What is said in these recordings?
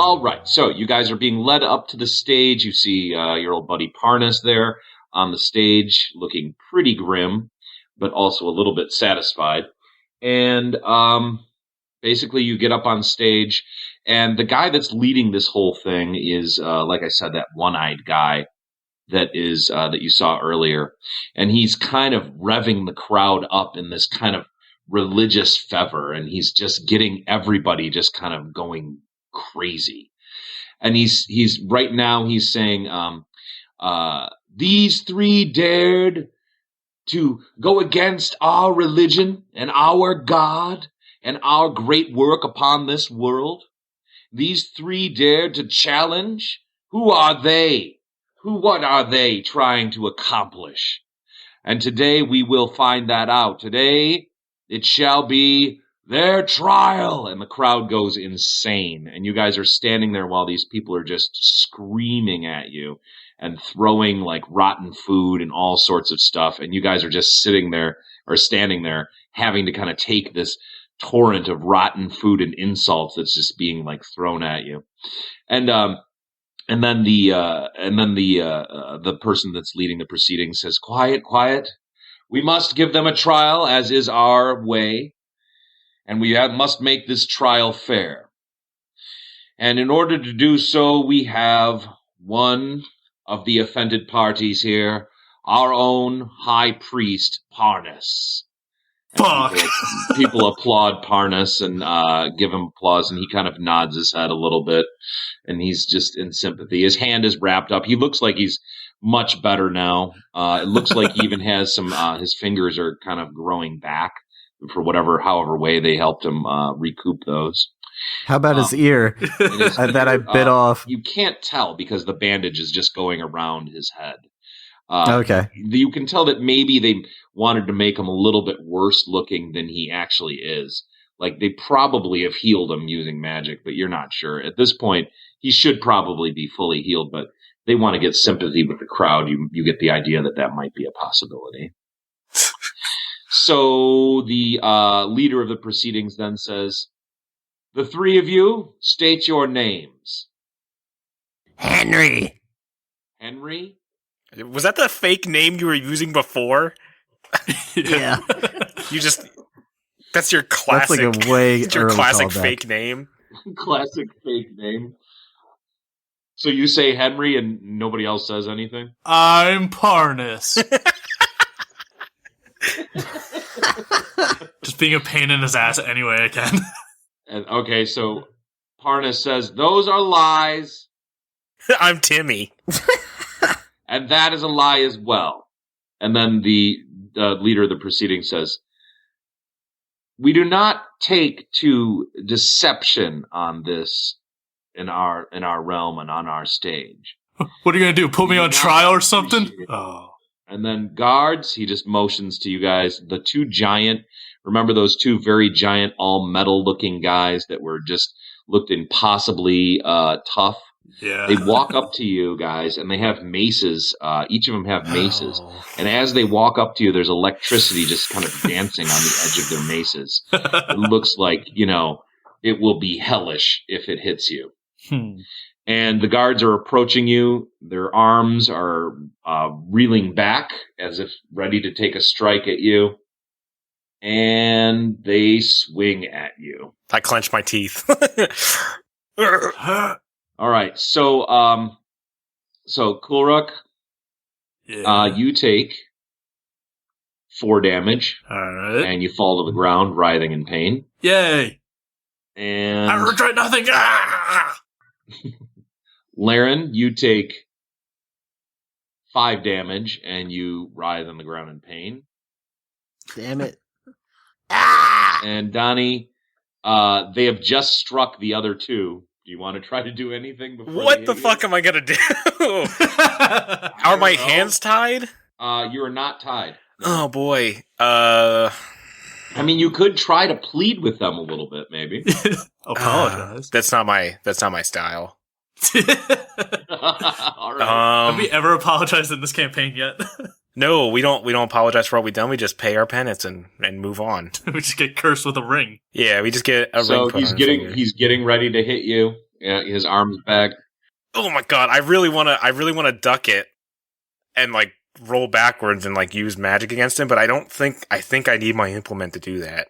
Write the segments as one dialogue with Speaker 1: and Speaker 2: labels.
Speaker 1: All right, so you guys are being led up to the stage. You see your old buddy Parnus there on the stage, looking pretty grim, but also a little bit satisfied. And basically, you get up on stage, and the guy that's leading this whole thing is, like I said, that one-eyed guy that you saw earlier, and he's kind of revving the crowd up in this kind of religious fervor, and he's just getting everybody just kind of going crazy. And he's right now he's saying, these three dared to go against our religion and our God and our great work upon this world. These three dared to challenge. Who are they? What are they trying to accomplish? And today we will find that out. Today it shall be their trial. And the crowd goes insane. And you guys are standing there while these people are just screaming at you and throwing like rotten food and all sorts of stuff. And you guys are just sitting there or standing there having to kind of take this torrent of rotten food and insults that's just being like thrown at you. And then the person that's leading the proceedings says, quiet. We must give them a trial, as is our way. And we must make this trial fair. And in order to do so, we have one of the offended parties here, our own high priest, Parnus.
Speaker 2: Fuck.
Speaker 1: People applaud Parnus and give him applause, and he kind of nods his head a little bit, and he's just in sympathy. His hand is wrapped up. He looks like he's much better now. It looks like he even has some, his fingers are kind of growing back for however way they helped him recoup those.
Speaker 3: How about his ear that I bit off?
Speaker 1: You can't tell because the bandage is just going around his head.
Speaker 3: Okay.
Speaker 1: You can tell that maybe they wanted to make him a little bit worse looking than he actually is. Like, they probably have healed him using magic, but you're not sure. At this point, he should probably be fully healed, but they want to get sympathy with the crowd. You get the idea that might be a possibility. So the leader of the proceedings then says, the three of you, state your names.
Speaker 4: Henry.
Speaker 1: Henry?
Speaker 5: Was that the fake name you were using before?
Speaker 4: Yeah.
Speaker 5: That's your classic.
Speaker 3: That's like a way
Speaker 5: it's your
Speaker 3: early
Speaker 5: classic
Speaker 3: callback.
Speaker 5: fake name.
Speaker 1: Classic fake name. So you say Henry and nobody else says anything?
Speaker 2: I'm Parnus. Just being a pain in his ass any way I can.
Speaker 1: And, okay, so Parnus says, those are lies.
Speaker 5: I'm Timmy.
Speaker 1: And that is a lie as well. And then the leader of the proceedings says, we do not take to deception on this in our realm and on our stage.
Speaker 2: What are you going to do? Put me on trial or something? Oh.
Speaker 1: And then guards, he just motions to you guys, the two giant, remember those two very giant, all metal looking guys that were just looked impossibly tough?
Speaker 2: Yeah.
Speaker 1: They walk up to you guys, and they have maces. Each of them have maces. Oh. And as they walk up to you, there's electricity just kind of dancing on the edge of their maces. It looks like, it will be hellish if it hits you. And the guards are approaching you. Their arms are reeling back as if ready to take a strike at you. And they swing at you.
Speaker 5: I clench my teeth.
Speaker 1: All right, so Ku-Ruk, you take 4 damage.
Speaker 2: All right.
Speaker 1: And you fall to the ground, writhing in pain.
Speaker 2: Yay!
Speaker 1: And
Speaker 2: I regret nothing! Ah!
Speaker 1: Laryn, you take 5 damage, and you writhe on the ground in pain.
Speaker 4: Damn it.
Speaker 1: And Donnie, they have just struck the other two. Do you want to try to do anything before?
Speaker 5: What the fuck am I gonna do? Are my hands tied?
Speaker 1: You are not tied.
Speaker 5: Oh boy.
Speaker 1: I mean, you could try to plead with them a little bit, maybe.
Speaker 2: Apologize.
Speaker 5: That's not my style.
Speaker 1: All right.
Speaker 2: Have we ever apologized in this campaign yet?
Speaker 5: No, we don't apologize for what we've done. We just pay our penance and move on.
Speaker 2: We just get cursed with a ring.
Speaker 5: Yeah, we just get a ring.
Speaker 1: So he's getting ready to hit you, his arms back.
Speaker 5: Oh my god, I really wanna duck it and like roll backwards and like use magic against him, but I think I need my implement to do that.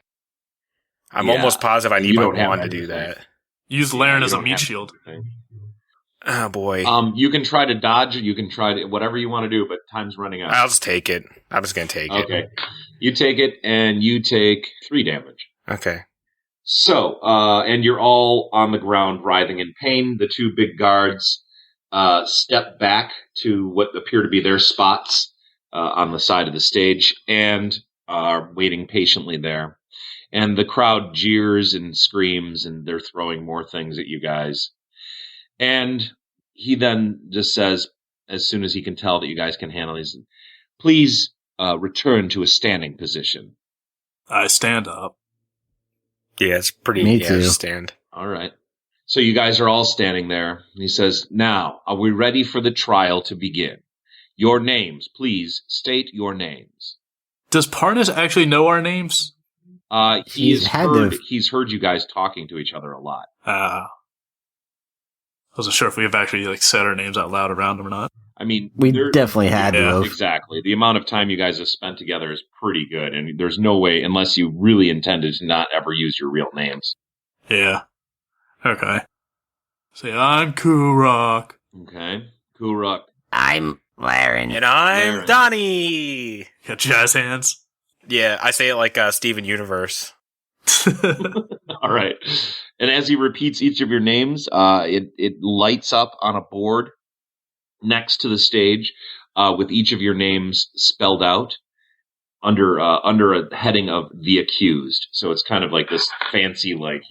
Speaker 5: I'm almost positive I need my wand to do that.
Speaker 2: Use Laryn as a meat shield.
Speaker 5: Oh boy.
Speaker 1: You can try to dodge, you can try to whatever you want to do, but time's running out.
Speaker 5: I'll just take it. I'm just gonna take it.
Speaker 1: Okay. You take it and you take 3 damage.
Speaker 5: Okay.
Speaker 1: So, and you're all on the ground writhing in pain. The 2 big guards step back to what appear to be their spots on the side of the stage and are waiting patiently there. And the crowd jeers and screams, and they're throwing more things at you guys. And he then just says, as soon as he can tell that you guys can handle these, please return to a standing position.
Speaker 2: I stand up.
Speaker 5: Yeah, it's pretty.
Speaker 3: Me too.
Speaker 5: Stand.
Speaker 1: All right. So you guys are all standing there. He says, now, are we ready for the trial to begin? Your names, please state your names.
Speaker 2: Does Parnus actually know our names?
Speaker 1: He's heard you guys talking to each other a lot.
Speaker 2: I wasn't sure if we have actually like said our names out loud around him or not.
Speaker 1: I mean,
Speaker 3: We definitely had to have.
Speaker 1: Exactly. The amount of time you guys have spent together is pretty good, and there's no way, unless you really intended to not ever use your real names.
Speaker 2: Yeah. Okay. Say, I'm Ku-Ruk.
Speaker 1: Okay. Ku-Ruk.
Speaker 4: I'm Laryn.
Speaker 5: And I'm
Speaker 1: Laryn.
Speaker 5: Donnie.
Speaker 2: Got jazz hands.
Speaker 5: Yeah, I say it like Steven Universe.
Speaker 1: All right. And as he repeats each of your names, it lights up on a board next to the stage with each of your names spelled out under a heading of the accused. So it's kind of like this fancy, like,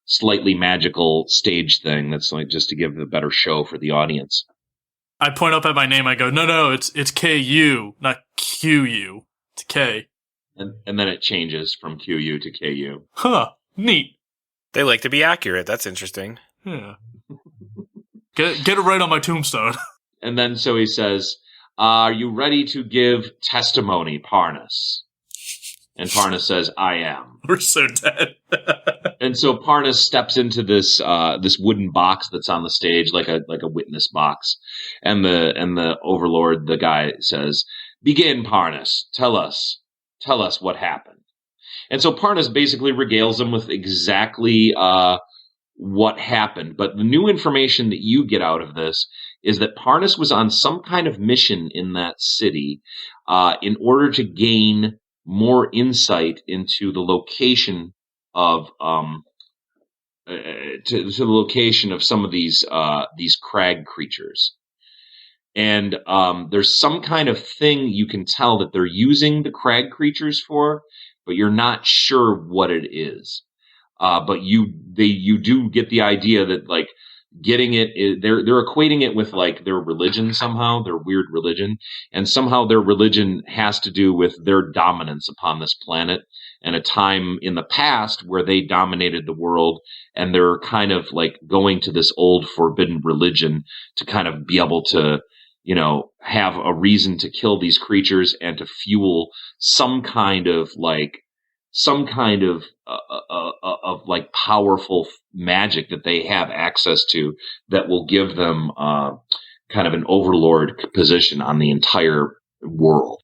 Speaker 1: slightly magical stage thing that's like just to give a better show for the audience.
Speaker 2: I point up at my name. I go, no, it's K-U, not Q-U. It's K.
Speaker 1: And then it changes from QU to KU.
Speaker 2: Huh. Neat.
Speaker 5: They like to be accurate. That's interesting.
Speaker 2: Yeah. Get it right on my tombstone.
Speaker 1: And then so he says, are you ready to give testimony, Parnus? And Parnus says, I am.
Speaker 2: We're so dead.
Speaker 1: And so Parnus steps into this wooden box that's on the stage, like a witness box. And the overlord, the guy, says, begin, Parnus. Tell us what happened. And so Parnus basically regales them with exactly what happened. But the new information that you get out of this is that Parnus was on some kind of mission in that city in order to gain more insight into the location of to the location of some of these crag creatures. And there's some kind of thing you can tell that they're using the crag creatures for, but you're not sure what it is. But you do get the idea that like getting it, they're equating it with like their religion somehow, their weird religion, and somehow their religion has to do with their dominance upon this planet and a time in the past where they dominated the world, and they're kind of like going to this old forbidden religion to kind of be able to, have a reason to kill these creatures and to fuel some kind of like powerful magic that they have access to that will give them kind of an overlord position on the entire world.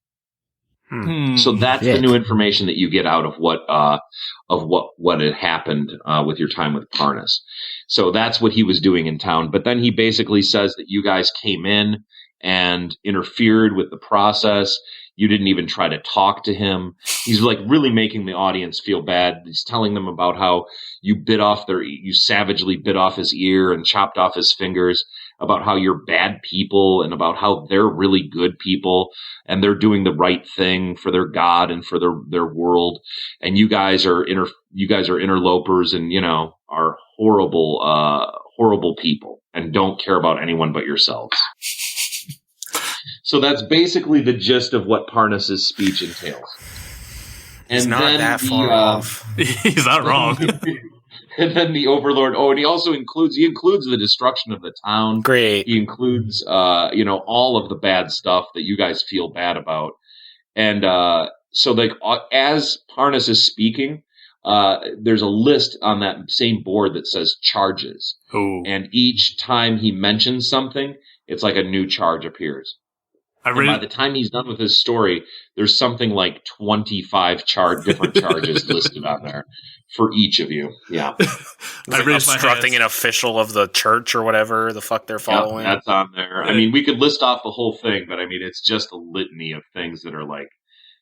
Speaker 1: So that's the new information that you get out of what had happened with your time with Parnus. So that's what he was doing in town. But then he basically says that you guys came in and interfered with the process. You didn't even try to talk to him. He's like really making the audience feel bad. He's telling them about how you savagely bit off his ear and chopped off his fingers, about how you're bad people and about how they're really good people and they're doing the right thing for their God and for their world. And you guys are interlopers and, are horrible people and don't care about anyone but yourselves. So that's basically the gist of what Parnus's speech entails.
Speaker 5: He's not that far off.
Speaker 2: He's not wrong.
Speaker 1: And then the overlord. Oh, and he also includes the destruction of the town.
Speaker 5: Great.
Speaker 1: He includes all of the bad stuff that you guys feel bad about. And so like as Parnus is speaking, there's a list on that same board that says charges.
Speaker 2: Ooh.
Speaker 1: And each time he mentions something, it's like a new charge appears. And by the time he's done with his story, there's something like 25 different charges listed on there for each of you. Yeah.
Speaker 5: Obstructing an official of the church or whatever the fuck they're following.
Speaker 1: Yeah, that's on there. I mean, we could list off the whole thing, but I mean, it's just a litany of things that are like,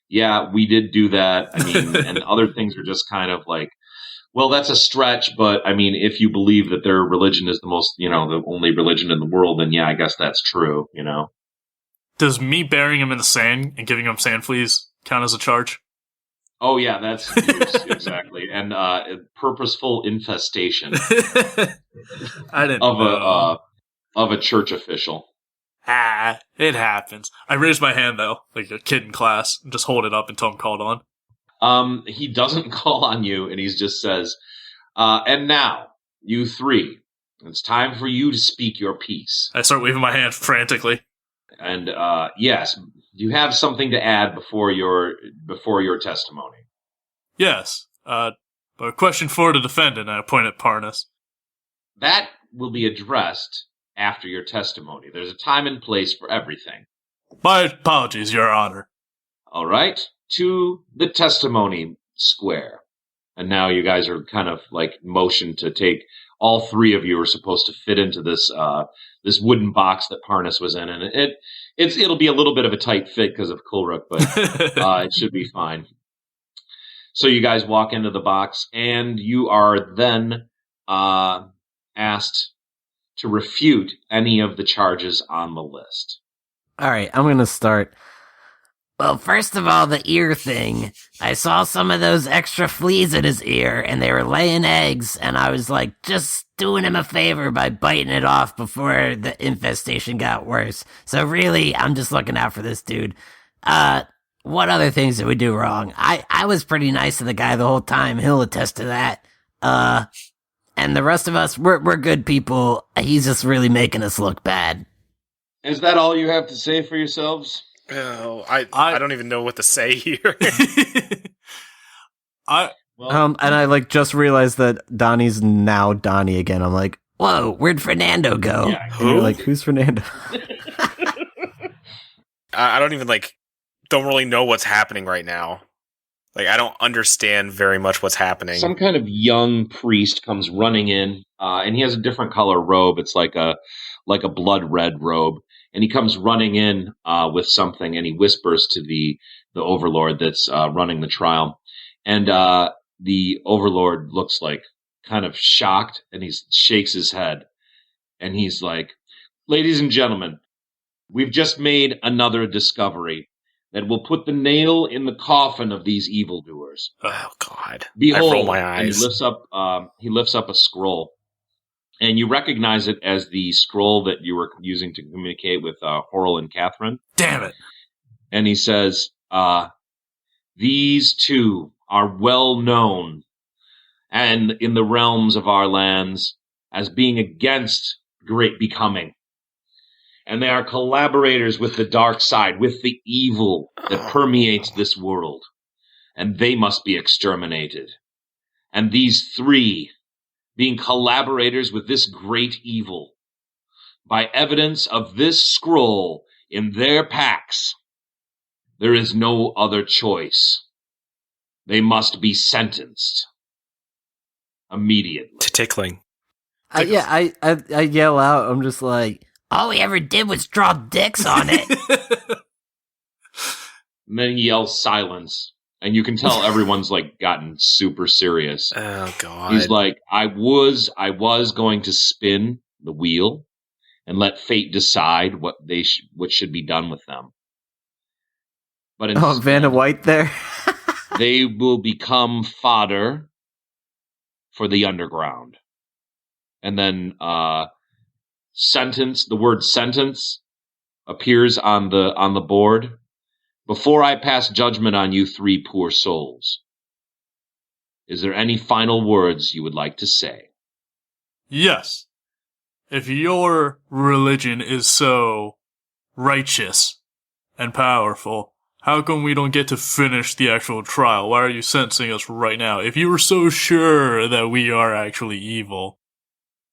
Speaker 1: yeah, we did do that. I mean, and other things are just kind of like, well, that's a stretch, but I mean, if you believe that their religion is the most, the only religion in the world, then yeah, I guess that's true,
Speaker 2: Does me burying him in the sand and giving him sand fleas count as a charge?
Speaker 1: Oh yeah, that's exactly. And purposeful infestation
Speaker 2: I didn't know.
Speaker 1: Of a church official.
Speaker 2: It happens. I raised my hand though, like a kid in class, and just hold it up until I'm called on.
Speaker 1: He doesn't call on you, and he just says, and now, you three, it's time for you to speak your piece.
Speaker 2: I start waving my hand frantically.
Speaker 1: And yes, you have something to add before your testimony.
Speaker 2: Yes, but a question for the defendant. I point at Parnus.
Speaker 1: That will be addressed after your testimony. There's a time and place for everything.
Speaker 2: My apologies, Your Honor.
Speaker 1: All right, to the testimony square. And now you guys are kind of like motioned to take. All three of you are supposed to fit into this wooden box that Parnus was in, and it'll be a little bit of a tight fit because of Ku-Ruk, but it should be fine. So you guys walk into the box, and you are then asked to refute any of the charges on the list.
Speaker 4: All right, I'm going to start. Well, first of all, the ear thing. I saw some of those extra fleas in his ear, and they were laying eggs, and I was like, just doing him a favor by biting it off before the infestation got worse. So really, I'm just looking out for this dude. What other things did we do wrong? I was pretty nice to the guy the whole time. He'll attest to that. And the rest of us, we're good people. He's just really making us look bad.
Speaker 1: Is that all you have to say for yourselves?
Speaker 5: Oh, I don't even know what to say here.
Speaker 3: And I just realized that Donnie's now Donnie again. I'm like,
Speaker 4: whoa, where'd Fernando go?
Speaker 1: Yeah,
Speaker 3: who? Like, who's Fernando?
Speaker 5: I don't even don't really know what's happening right now. I don't understand very much what's happening.
Speaker 1: Some kind of young priest comes running in, and he has a different color robe. It's like a blood red robe. And he comes running in with something, and he whispers to the overlord that's running the trial. And the overlord looks like kind of shocked, and he shakes his head. And he's like, ladies and gentlemen, we've just made another discovery that will put the nail in the coffin of these evildoers.
Speaker 5: Oh, God.
Speaker 1: Behold,
Speaker 5: I roll my eyes.
Speaker 1: And he lifts up a scroll. And you recognize it as the scroll that you were using to communicate with Horrell and Catherine.
Speaker 2: Damn it.
Speaker 1: And he says, these two are well known and in the realms of our lands as being against great becoming. And they are collaborators with the dark side, with the evil that permeates this world. And they must be exterminated. And these three, being collaborators with this great evil, by evidence of this scroll in their packs, there is no other choice. They must be sentenced immediately.
Speaker 5: To tickling.
Speaker 3: I yell out. I'm just like,
Speaker 4: all we ever did was draw dicks on it.
Speaker 1: And then he yells silence. And you can tell everyone's gotten super serious.
Speaker 5: Oh, God.
Speaker 1: He's like, I was going to spin the wheel and let fate decide what should be done with them. But instead,
Speaker 3: Vanna White there.
Speaker 1: they will become fodder for the underground. And then the word sentence appears on the board. Before I pass judgment on you three poor souls, is there any final words you would like to say?
Speaker 2: Yes. If your religion is so righteous and powerful, how come we don't get to finish the actual trial? Why are you sentencing us right now? If you were so sure that we are actually evil,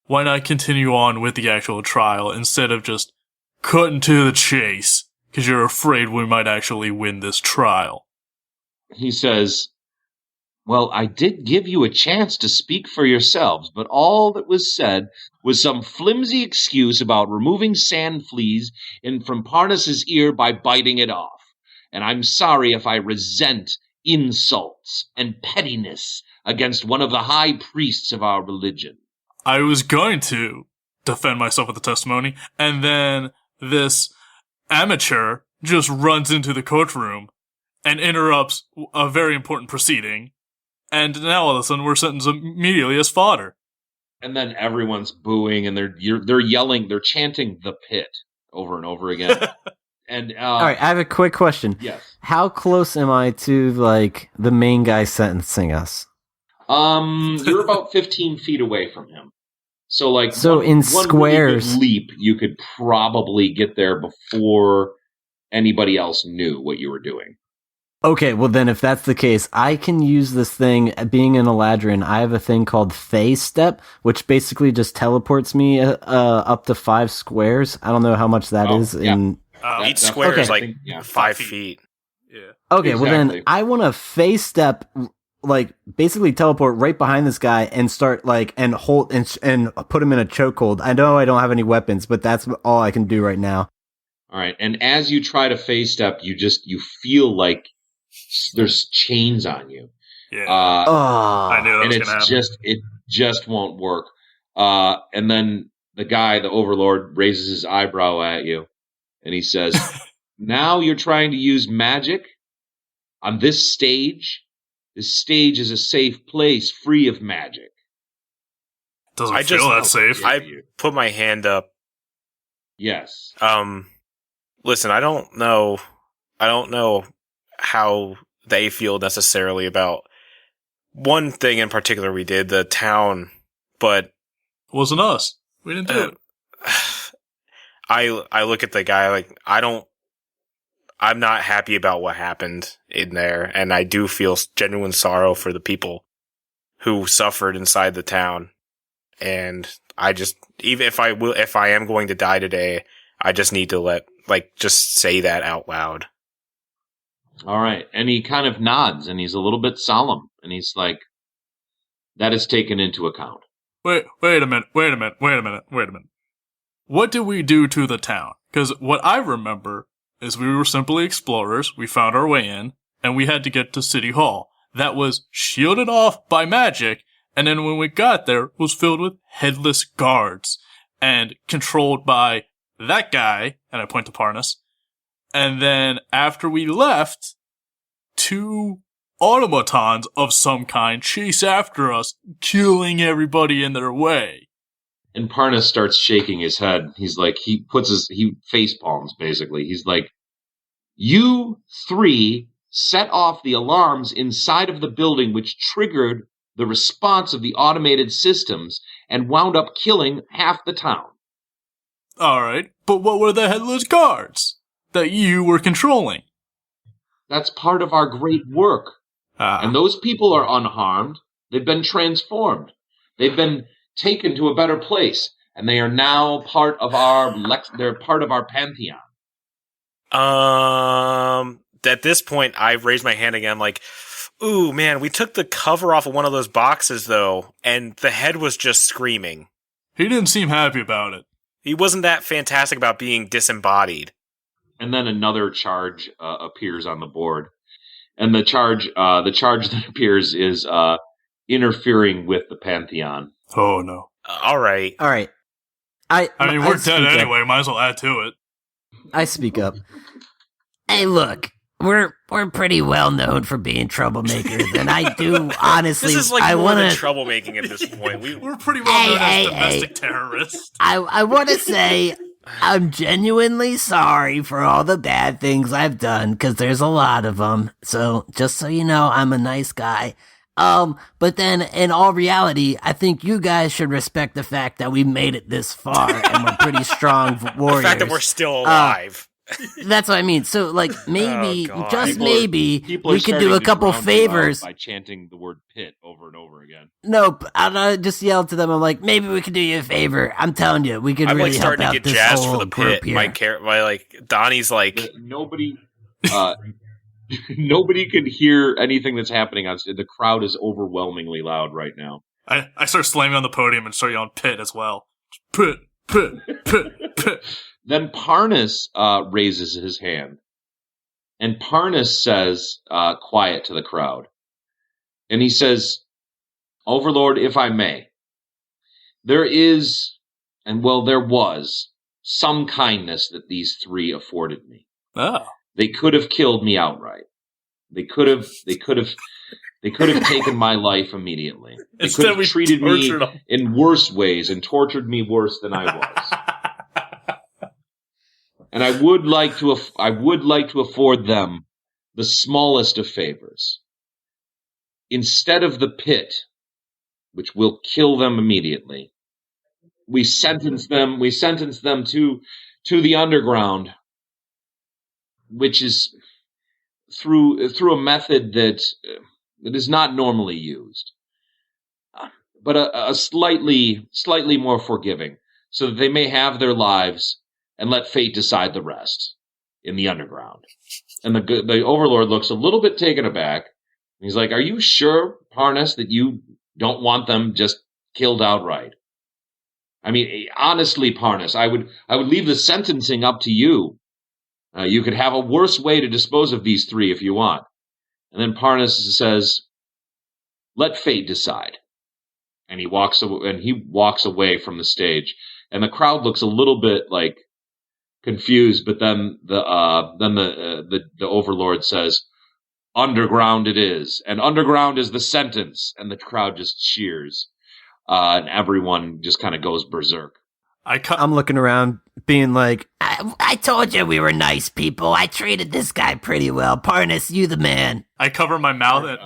Speaker 2: why not continue on with the actual trial instead of just cutting to the chase? Because you're afraid we might actually win this trial.
Speaker 1: He says, well, I did give you a chance to speak for yourselves, but all that was said was some flimsy excuse about removing sand fleas from Parnus's ear by biting it off. And I'm sorry if I resent insults and pettiness against one of the high priests of our religion.
Speaker 2: I was going to defend myself with the testimony, and then this amateur just runs into the courtroom and interrupts a very important proceeding, and now all of a sudden we're sentenced immediately as fodder.
Speaker 1: And then everyone's booing, and they're yelling, they're chanting "the pit" over and over again. And
Speaker 3: all right, I have a quick question.
Speaker 1: Yes.
Speaker 3: How close am I to like the main guy sentencing us?
Speaker 1: You're about 15 feet away from him. So like,
Speaker 3: in squares,
Speaker 1: really good leap, you could probably get there before anybody else knew what you were doing.
Speaker 3: Okay, well then if that's the case, I can use this thing, being an Eladrin, I have a thing called Phase Step, which basically just teleports me up to 5 squares. I don't know how much that is in...
Speaker 5: Each square is like 5 feet.
Speaker 2: Yeah.
Speaker 3: Okay,
Speaker 1: Exactly.
Speaker 3: well then I want to Phase Step, like basically teleport right behind this guy and start like, and hold and put him in a chokehold. I know I don't have any weapons, but that's all I can do right now.
Speaker 1: All right, and as you try to Phase Step, you feel like there's chains on you.
Speaker 2: Yeah.
Speaker 3: I
Speaker 2: knew that
Speaker 1: and
Speaker 2: was gonna happen.
Speaker 1: it just won't work. And then the overlord, raises his eyebrow at you, and he says, "Now you're trying to use magic on this stage. This stage is a safe place, free of magic."
Speaker 2: Doesn't feel that safe.
Speaker 5: I put my hand up.
Speaker 1: Yes.
Speaker 5: Listen, I don't know how they feel necessarily about one thing in particular we did, the town, but
Speaker 2: It wasn't us. We didn't do it.
Speaker 5: I look at the guy like, I'm not happy about what happened in there, and I do feel genuine sorrow for the people who suffered inside the town. And I just, even if I am going to die today, I just need to just say that out loud.
Speaker 1: All right. And he kind of nods, and he's a little bit solemn, and he's like, "That is taken into account."
Speaker 2: Wait a minute. What did we do to the town? Because what I remember is we were simply explorers, we found our way in, and we had to get to City Hall. That was shielded off by magic, and then when we got there, it was filled with headless guards, and controlled by that guy, and I point to Parnus. And then after we left, 2 automatons of some kind chase after us, killing everybody in their way.
Speaker 1: And Parnus starts shaking his head. He's like, he face palms, basically. He's like, "You 3 set off the alarms inside of the building, which triggered the response of the automated systems and wound up killing half the town."
Speaker 2: Alright, but what were the headless guards that you were controlling?
Speaker 1: That's part of our great work. And those people are unharmed. They've been transformed. They've been taken to a better place, and they are now part of they're part of our pantheon.
Speaker 5: At this point, I raised my hand again, like, "Ooh, man, we took the cover off of one of those boxes, though, and the head was just screaming."
Speaker 2: He didn't seem happy about it.
Speaker 5: He wasn't that fantastic about being disembodied.
Speaker 1: And then another charge appears on the board, and the charge that appears is interfering with the pantheon.
Speaker 2: Oh no!
Speaker 5: All right.
Speaker 2: I mean, we're dead anyway. Might as well add to it.
Speaker 3: I speak up.
Speaker 4: Hey, look, we're pretty well known for being troublemakers, and I do honestly.
Speaker 5: This is like
Speaker 4: I
Speaker 5: more
Speaker 4: want
Speaker 5: than
Speaker 4: to.
Speaker 5: troublemaking at this point.
Speaker 2: We're pretty well known as domestic terrorists.
Speaker 4: I want to say I'm genuinely sorry for all the bad things I've done, because there's a lot of them. So just so you know, I'm a nice guy. But then in all reality, I think you guys should respect the fact that we made it this far and we're pretty strong warriors.
Speaker 5: The fact that we're still alive.
Speaker 4: That's what I mean. So, like, maybe,
Speaker 5: Oh, God.
Speaker 4: just maybe,
Speaker 1: People are
Speaker 4: we could do
Speaker 1: starting
Speaker 4: a
Speaker 1: to
Speaker 4: couple
Speaker 1: drown you out
Speaker 4: favors.
Speaker 1: by chanting the word pit over and over again.
Speaker 4: Nope. I just yelled to them. I'm like, maybe we could do you a favor. I'm telling you, we could
Speaker 5: I'm
Speaker 4: really
Speaker 5: like
Speaker 4: help
Speaker 5: starting to
Speaker 4: out
Speaker 5: get
Speaker 4: this
Speaker 5: jazzed
Speaker 4: whole
Speaker 5: for the
Speaker 4: group
Speaker 5: pit.
Speaker 4: here.
Speaker 5: My like Donnie's like
Speaker 1: Nobody, nobody could hear anything that's happening. The crowd is overwhelmingly loud right now.
Speaker 2: I start slamming on the podium and start yelling pit as well. Pit, pit, pit, pit.
Speaker 1: Then Parnus raises his hand. And Parnus says, quiet to the crowd. And he says, Overlord, if I may, there was some kindness that these three afforded me.
Speaker 2: Oh.
Speaker 1: They could have killed me outright. They could have taken my life immediately. They could have treated me in worse ways and tortured me worse than I was. And I would like to afford them the smallest of favors. Instead of the pit, which will kill them immediately, we sentence them to the underground, which is through a method that is not normally used, but a slightly more forgiving, so that they may have their lives and let fate decide the rest in the underground. And the Overlord looks a little bit taken aback. He's like, are you sure, Parnus, that you don't want them just killed outright? I mean, honestly, Parnus, I would leave the sentencing up to you. You could have a worse way to dispose of these three if you want. And then Parnus says, let fate decide. And he walks away from the stage. And the crowd looks a little bit like confused, but then the Overlord says, underground it is, and underground is the sentence, and the crowd just cheers, and everyone just kind of goes berserk.
Speaker 3: I'm looking around, being like,
Speaker 4: I told you we were nice people. I treated this guy pretty well. Parnus, you the man.
Speaker 2: I cover my mouth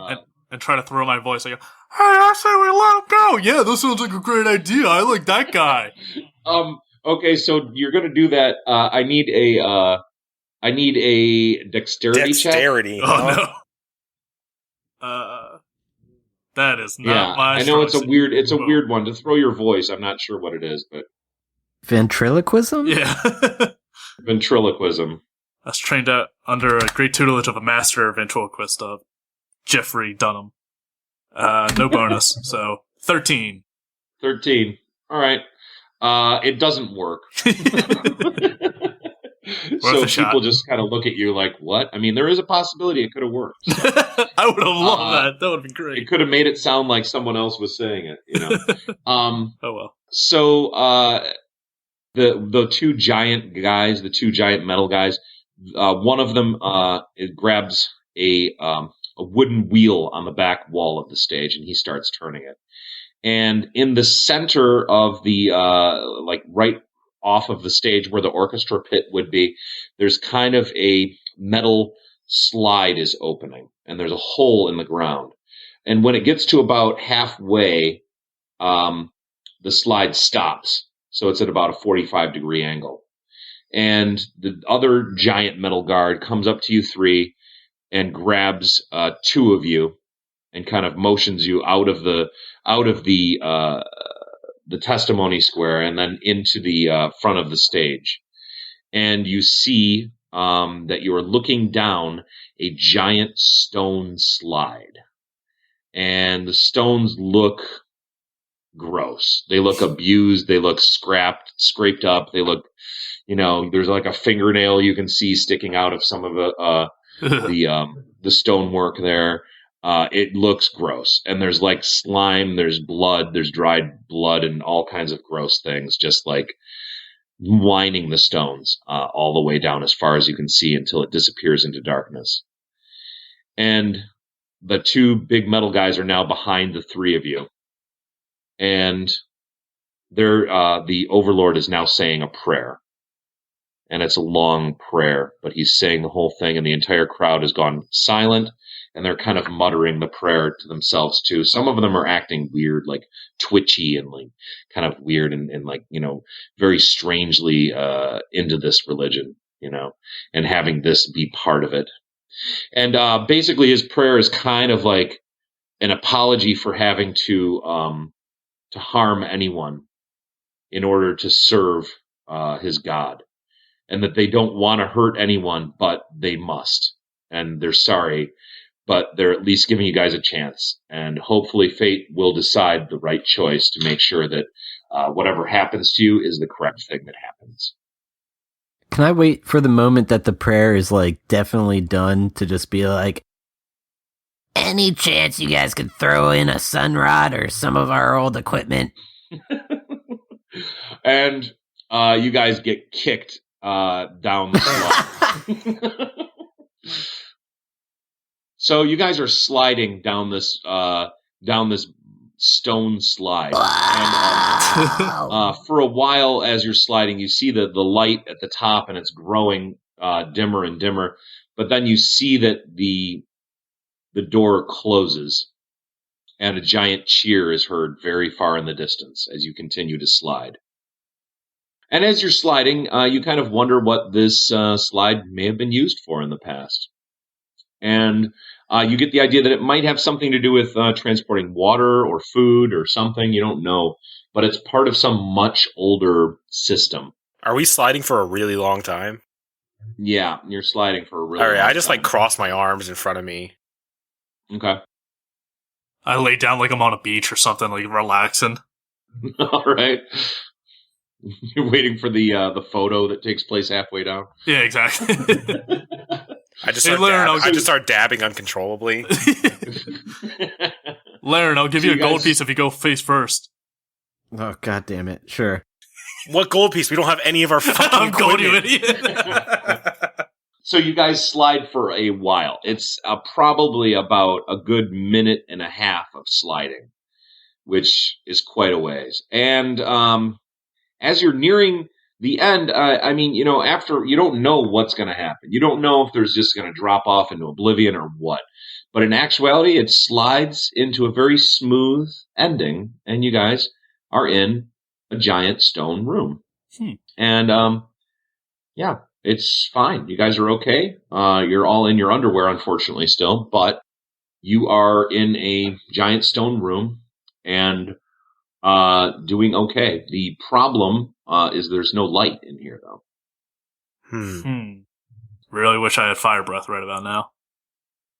Speaker 2: and try to throw my voice. I go, hey, I say we let him go. Yeah, this sounds like a great idea. I like that guy.
Speaker 1: Okay, so you're gonna do that. I need a dexterity check.
Speaker 2: Oh no. That is not my.
Speaker 1: I know it's a weird one to throw your voice. I'm not sure what it is, but
Speaker 3: ventriloquism.
Speaker 2: Yeah,
Speaker 1: ventriloquism.
Speaker 2: I was trained out under a great tutelage of a master ventriloquist, Jeffrey Dunham. No bonus, so 13.
Speaker 1: 13. All right. It doesn't work. So people just kind of look at you like, what? I mean, there is a possibility it could have worked. So.
Speaker 2: I would have loved that. That would have been great.
Speaker 1: It could have made it sound like someone else was saying it, you know.
Speaker 2: Oh, well.
Speaker 1: So the two giant guys, the two giant metal guys, one of them grabs a wooden wheel on the back wall of the stage, and he starts turning it. And in the center of the, right off of the stage where the orchestra pit would be, there's kind of a metal slide is opening, and there's a hole in the ground. And when it gets to about halfway, the slide stops. So it's at about a 45-degree angle. And the other giant metal guard comes up to you three and grabs two of you and kind of motions you out of the testimony square and then into the front of the stage. And you see that you are looking down a giant stone slide. And the stones look gross. They look abused. They look scraped up. They look, there's like a fingernail you can see sticking out of some of the stonework there. It looks gross. And there's like slime, there's blood, there's dried blood and all kinds of gross things, just like lining the stones all the way down as far as you can see until it disappears into darkness. And the two big metal guys are now behind the three of you. And the Overlord is now saying a prayer. And it's a long prayer, but he's saying the whole thing, and the entire crowd has gone silent, and they're kind of muttering the prayer to themselves too. Some of them are acting weird, like twitchy and like kind of weird and like, very strangely into this religion, and having this be part of it. And basically his prayer is kind of like an apology for having to harm anyone in order to serve his God, and that they don't want to hurt anyone, but they must, and they're sorry, but they're at least giving you guys a chance, and hopefully fate will decide the right choice to make sure that whatever happens to you is the correct thing that happens.
Speaker 3: Can I wait for the moment that the prayer is like definitely done to just be like,
Speaker 4: any chance you guys could throw in a sun rod or some of our old equipment?
Speaker 1: And you guys get kicked down the slide. So you guys are sliding down this stone slide.
Speaker 4: Wow.
Speaker 1: And for a while, as you're sliding, you see the light at the top, and it's growing dimmer and dimmer. But then you see that the door closes, and a giant cheer is heard very far in the distance as you continue to slide. And as you're sliding, you kind of wonder what this slide may have been used for in the past. And you get the idea that it might have something to do with transporting water or food or something. You don't know, but it's part of some much older system.
Speaker 5: Are we sliding for a really long time?
Speaker 1: Yeah, you're sliding for a really
Speaker 5: All right,
Speaker 1: long
Speaker 5: I just
Speaker 1: time.
Speaker 5: like cross my arms in front of me.
Speaker 1: Okay.
Speaker 2: I lay down like I'm on a beach or something, like relaxing.
Speaker 1: All right. You're waiting for the photo that takes place halfway down.
Speaker 2: Yeah, exactly.
Speaker 5: I just
Speaker 2: Hey,
Speaker 5: start,
Speaker 2: Laryn,
Speaker 5: I just start dabbing uncontrollably.
Speaker 2: Laryn, I'll give
Speaker 1: So
Speaker 2: you a
Speaker 1: you
Speaker 2: gold
Speaker 1: guys-
Speaker 2: piece if you go face first.
Speaker 3: oh, God damn it. Sure.
Speaker 5: What gold piece? We don't have any of our fucking
Speaker 2: I'm gold, you
Speaker 5: equipment.
Speaker 2: idiot.
Speaker 1: So you guys slide for a while. It's probably about a good minute and a half of sliding, which is quite a ways. And as you're nearing the end, after, you don't know what's going to happen. You don't know if there's just going to drop off into oblivion or what. But in actuality, it slides into a very smooth ending, and you guys are in a giant stone room. And, yeah, it's fine. You guys are okay. You're all in your underwear, unfortunately, still, but you are in a giant stone room and doing okay. The problem is there's no light in here, though.
Speaker 2: Really wish I had fire breath right about now.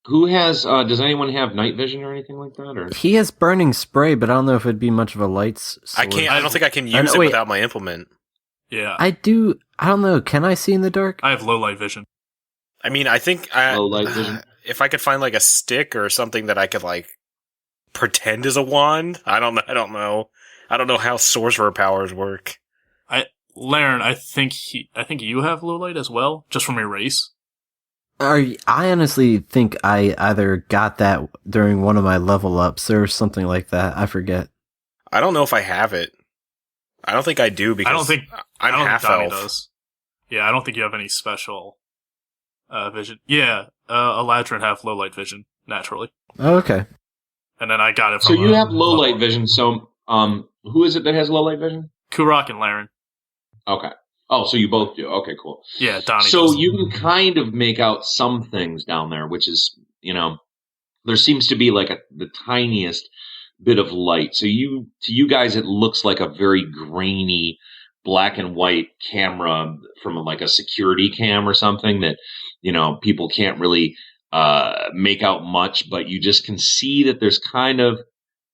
Speaker 1: Who has, does anyone have night vision or anything like that? Or
Speaker 3: He has burning spray, but I don't know if it'd be much of a light source.
Speaker 5: I don't think I can use it
Speaker 3: wait.
Speaker 5: without my implement.
Speaker 2: Yeah.
Speaker 3: I don't know. Can I see in the dark?
Speaker 2: I have low light vision.
Speaker 5: I mean, I think
Speaker 1: low light vision?
Speaker 5: if I could find like a stick or something that I could like pretend is a wand. I don't know. I don't know how sorcerer powers work.
Speaker 2: Laryn, I think you have low light as well, just from your race.
Speaker 3: I honestly think I either got that during one of my level ups or something like that. I forget.
Speaker 5: I don't know if I have it. I don't think I do because
Speaker 2: I don't think
Speaker 5: half
Speaker 2: Donnie
Speaker 5: elf.
Speaker 2: does. Yeah, I don't think you have any special vision. Yeah, Eladrin have low light vision naturally,
Speaker 3: Oh, okay.
Speaker 2: and then I got it
Speaker 1: So
Speaker 2: from.
Speaker 1: you have low light vision. So who is it that has low light vision?
Speaker 2: Ku-Ruk and Laryn.
Speaker 1: Okay. Oh, so you both do. Okay, cool.
Speaker 2: Yeah, Donnie.
Speaker 1: So
Speaker 2: does.
Speaker 1: you can kind of make out some things down there, which is, there seems to be like the tiniest bit of light. So to you guys, it looks like a very grainy black and white camera from like a security cam or something that, people can't really make out much, but you just can see that there's kind of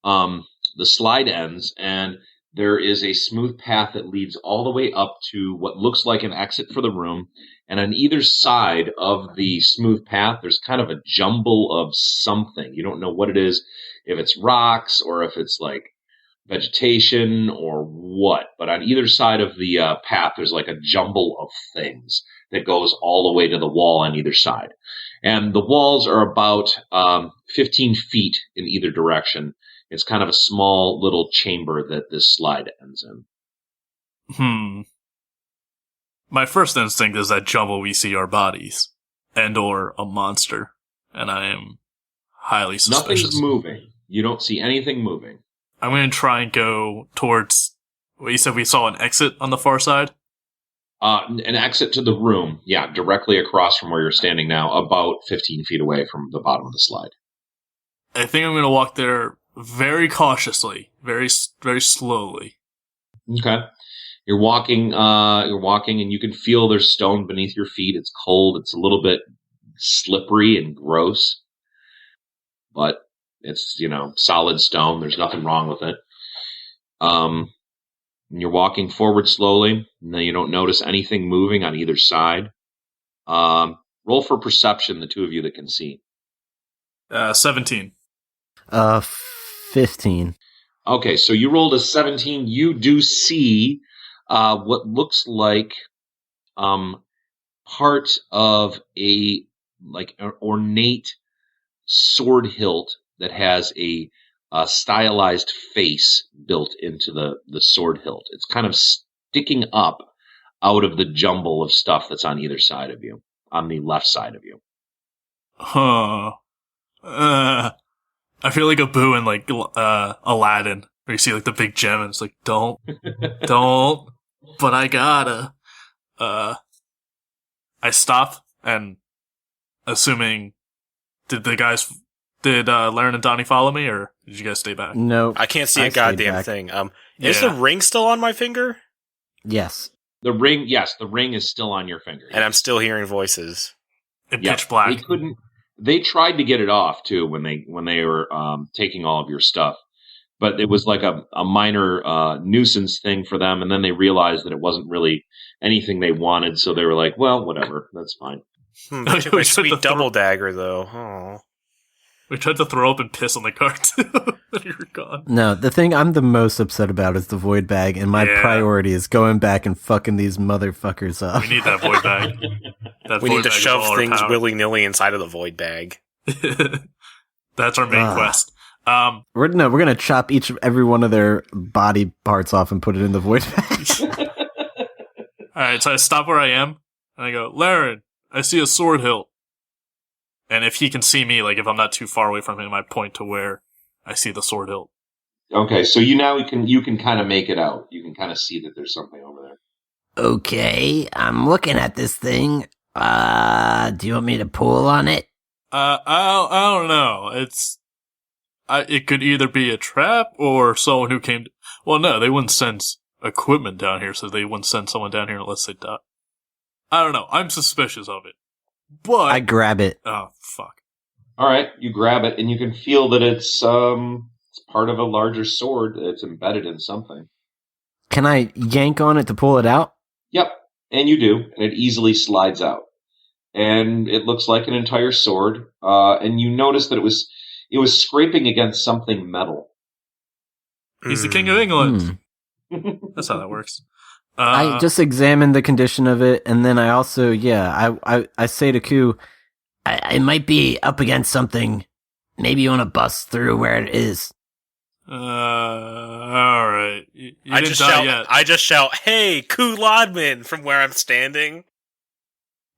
Speaker 1: the slide ends, and there is a smooth path that leads all the way up to what looks like an exit for the room. And on either side of the smooth path, there's kind of a jumble of something. You don't know what it is, if it's rocks or if it's like vegetation or what. But on either side of the path, there's like a jumble of things that goes all the way to the wall on either side. And the walls are about 15 feet in either direction. It's kind of a small little chamber that this slide ends in.
Speaker 2: My first instinct is that jumble we see are bodies and or a monster, and I am highly suspicious.
Speaker 1: Nothing's moving. You don't see anything moving.
Speaker 2: I'm going to try and go towards. Well, you said we saw an exit on the far side.
Speaker 1: An exit to the room, directly across from where you're standing now, about 15 feet away from the bottom of the slide.
Speaker 2: I think I'm going to walk there very cautiously, very, very slowly.
Speaker 1: Okay. You're walking, and you can feel there's stone beneath your feet. It's cold. It's a little bit slippery and gross, but it's, solid stone. There's nothing wrong with it. And you're walking forward slowly, and then you don't notice anything moving on either side. Roll for perception, the two of you that can see.
Speaker 2: 17.
Speaker 3: 15.
Speaker 1: Okay, so you rolled a 17. You do see what looks like part of an ornate sword hilt that has a stylized face built into the sword hilt. It's kind of sticking up out of the jumble of stuff that's on either side of you, on the left side of you.
Speaker 2: Huh. I feel like Abu in Aladdin, where you see the big gem and it's like, don't, but I gotta. I stop and assuming, did Laryn and Donnie follow me, or did you guys stay back?
Speaker 3: No.
Speaker 5: I can't see a goddamn thing. Is the ring still on my finger?
Speaker 3: Yes.
Speaker 1: The ring is still on your finger.
Speaker 5: And I'm still hearing voices.
Speaker 2: In pitch black.
Speaker 1: They tried to get it off too when they were taking all of your stuff, but it was like a minor nuisance thing for them, and then they realized that it wasn't really anything they wanted, so they were like, "Well, whatever, that's fine."
Speaker 5: They took my sweet double dagger, though. Oh.
Speaker 2: We tried to throw up and piss on the car too, but you were gone.
Speaker 3: No, the thing I'm the most upset about is the void bag, and my priority is going back and fucking these motherfuckers up.
Speaker 2: We need that void bag.
Speaker 5: We need to shove things willy-nilly inside of the void bag.
Speaker 2: That's our main quest.
Speaker 3: We're gonna chop every one of their body parts off and put it in the void bag.
Speaker 2: Alright, so I stop where I am, and I go, Laryn, I see a sword hilt. And if he can see me, if I'm not too far away from him, I point to where I see the sword hilt.
Speaker 1: Okay, so you can kind of make it out. You can kind of see that there's something over there.
Speaker 4: Okay, I'm looking at this thing. Do you want me to pull on it?
Speaker 2: I don't know. It could either be a trap or someone who came. Well, no, they wouldn't send equipment down here, so they wouldn't send someone down here unless they die. I don't know. I'm suspicious of it. But
Speaker 3: I grab it.
Speaker 2: Oh, fuck.
Speaker 1: All right, you grab it, and you can feel that it's part of a larger sword that's embedded in something.
Speaker 3: Can I yank on it to pull it out?
Speaker 1: Yep, and you do, and it easily slides out. And it looks like an entire sword, and you notice that it was scraping against something metal.
Speaker 2: He's the King of England. That's how that works.
Speaker 3: I just examined the condition of it, and then I also, I say to Ku,
Speaker 4: I might be up against something. Maybe you want to bust through where it is.
Speaker 2: Alright.
Speaker 5: I just shout, hey, Lademan, from where I'm standing.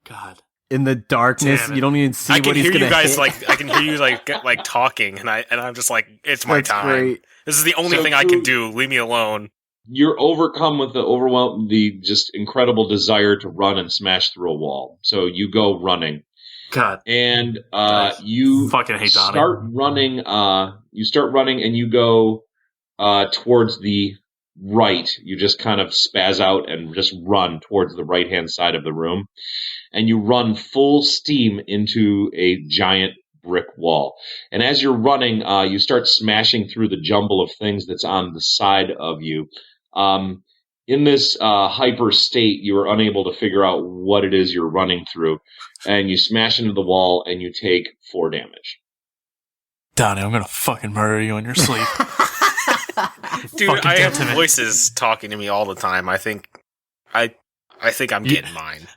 Speaker 2: God.
Speaker 3: In the darkness, you don't even see what he's going to hit.
Speaker 5: I can hear you like talking, and I'm just like, it's my time. Great. This is the only thing I can do. Leave me alone.
Speaker 1: You're overcome with the just incredible desire to run and smash through a wall. So you go running.
Speaker 2: God.
Speaker 1: And you
Speaker 2: fucking hate Donnie.
Speaker 1: start running. You start running, and you go towards the right. You just kind of spaz out and just run towards the right-hand side of the room. And you run full steam into a giant brick wall. And as you're running, you start smashing through the jumble of things that's on the side of you. In this hyper state, you are unable to figure out what it is you're running through, and you smash into the wall, and you take 4 damage.
Speaker 2: Donnie, I'm gonna fucking murder you in your sleep.
Speaker 5: Dude, I have voices talking to me all the time. I think I'm getting mine.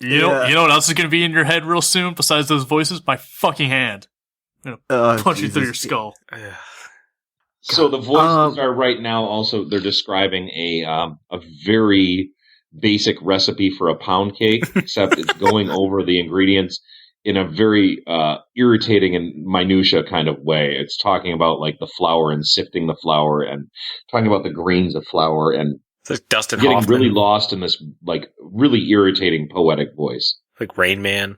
Speaker 2: You know what else is gonna be in your head real soon besides those voices? My fucking hand. I'm gonna punch you through your skull.
Speaker 1: So the voices are right now also, they're describing a very basic recipe for a pound cake, except it's going over the ingredients in a very irritating and minutia kind of way. It's talking about the flour and sifting the flour and talking about the grains of flour and
Speaker 5: It's like Dustin
Speaker 1: getting
Speaker 5: Hoffman.
Speaker 1: really lost in this like really irritating poetic voice.
Speaker 5: Like Rain Man.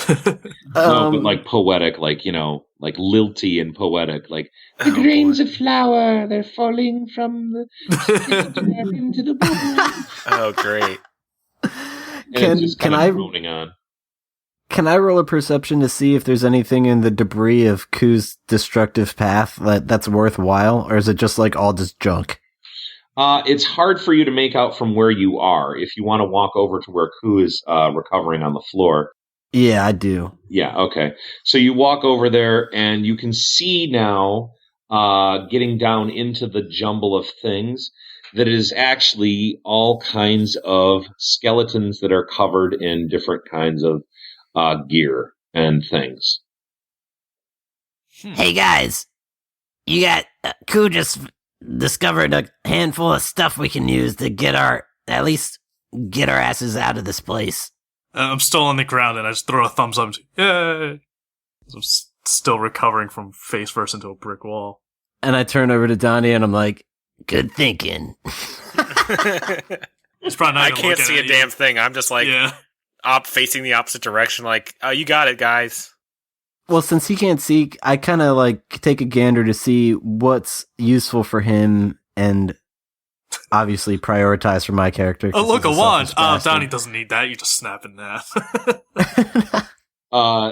Speaker 1: No, but like poetic, like, you know, like lilty and poetic, like the grains of flour, they're falling from the into the bowl.
Speaker 5: Oh, great.
Speaker 3: Can I
Speaker 1: droning on.
Speaker 3: Can I roll a perception to see if there's anything in the debris of Ku's destructive path that's worthwhile, or is it just like all just junk?
Speaker 1: It's hard for you to make out from where you are. If you want to walk over to where Ku is recovering on the floor.
Speaker 3: Yeah, I do.
Speaker 1: Yeah, okay. So you walk over there, and you can see now, getting down into the jumble of things, that it is actually all kinds of skeletons that are covered in different kinds of gear and things.
Speaker 4: Hey guys, you got Ku just discovered a handful of stuff we can use to at least get our asses out of this place.
Speaker 2: I'm still on the ground, and I just throw a thumbs up. Yay! I'm still recovering from face first into a brick wall.
Speaker 3: And I turn over to Donnie, and I'm like,
Speaker 4: good thinking.
Speaker 2: It's probably not
Speaker 5: I can't see a damn thing. I'm just like facing the opposite direction. Like, oh, you got it, guys.
Speaker 3: well, since he can't see, I kind of like take a gander to see what's useful for him and obviously prioritize for my character.
Speaker 2: Oh, look, a wand. Donnie doesn't need that. You just snap it in half.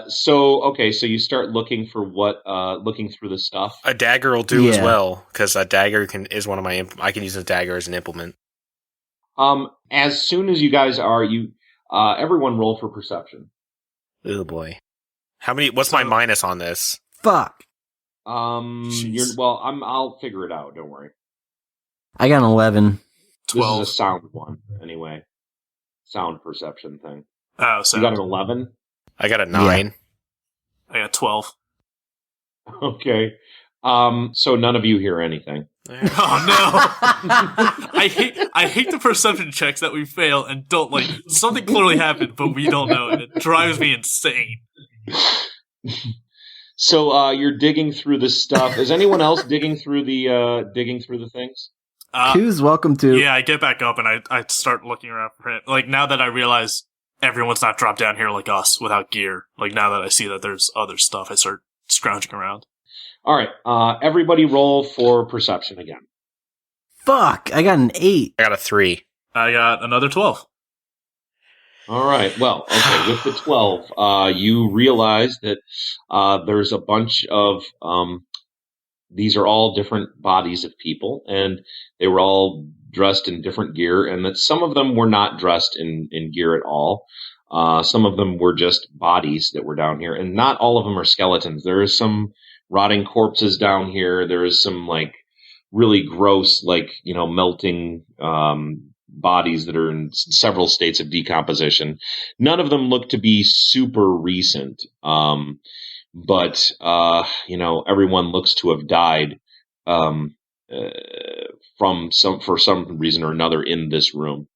Speaker 1: So you start looking for looking through the stuff.
Speaker 5: A dagger will do as well, because a dagger is one of my. I can use a dagger as an implement.
Speaker 1: As soon as you guys are, everyone roll for perception.
Speaker 5: Oh boy, what's my minus on this?
Speaker 3: Fuck.
Speaker 1: I'll figure it out. Don't worry.
Speaker 3: I got an 11.
Speaker 2: 12.
Speaker 1: This is a sound one, anyway. Sound perception thing.
Speaker 2: Oh, so
Speaker 1: you got an 11?
Speaker 5: I got a 9.
Speaker 3: Yeah.
Speaker 2: I got 12.
Speaker 1: Okay. So none of you hear anything.
Speaker 2: Oh no! I hate the perception checks that we fail and don't like. Something clearly happened, but we don't know it. It drives me insane.
Speaker 1: So you're digging through the stuff. Is anyone else digging through the things?
Speaker 3: Ku's welcome to.
Speaker 2: Yeah, I get back up and I start looking around for him. Like, now that I realize everyone's not dropped down here like us without gear. Like, now that I see that there's other stuff, I start scrounging around.
Speaker 1: All right, everybody roll for perception again.
Speaker 3: Fuck, I got an 8.
Speaker 5: I got a 3.
Speaker 2: I got another 12.
Speaker 1: All right, well, okay, with the 12, you realize that there's a bunch of... these are all different bodies of people, and they were all dressed in different gear, and that some of them were not dressed in gear at all. Some of them were just bodies that were down here, and not all of them are skeletons. There is some rotting corpses down here. There is some, like, really gross, like, melting bodies that are in several states of decomposition. None of them look to be super recent. But everyone looks to have died for some reason or another in this room.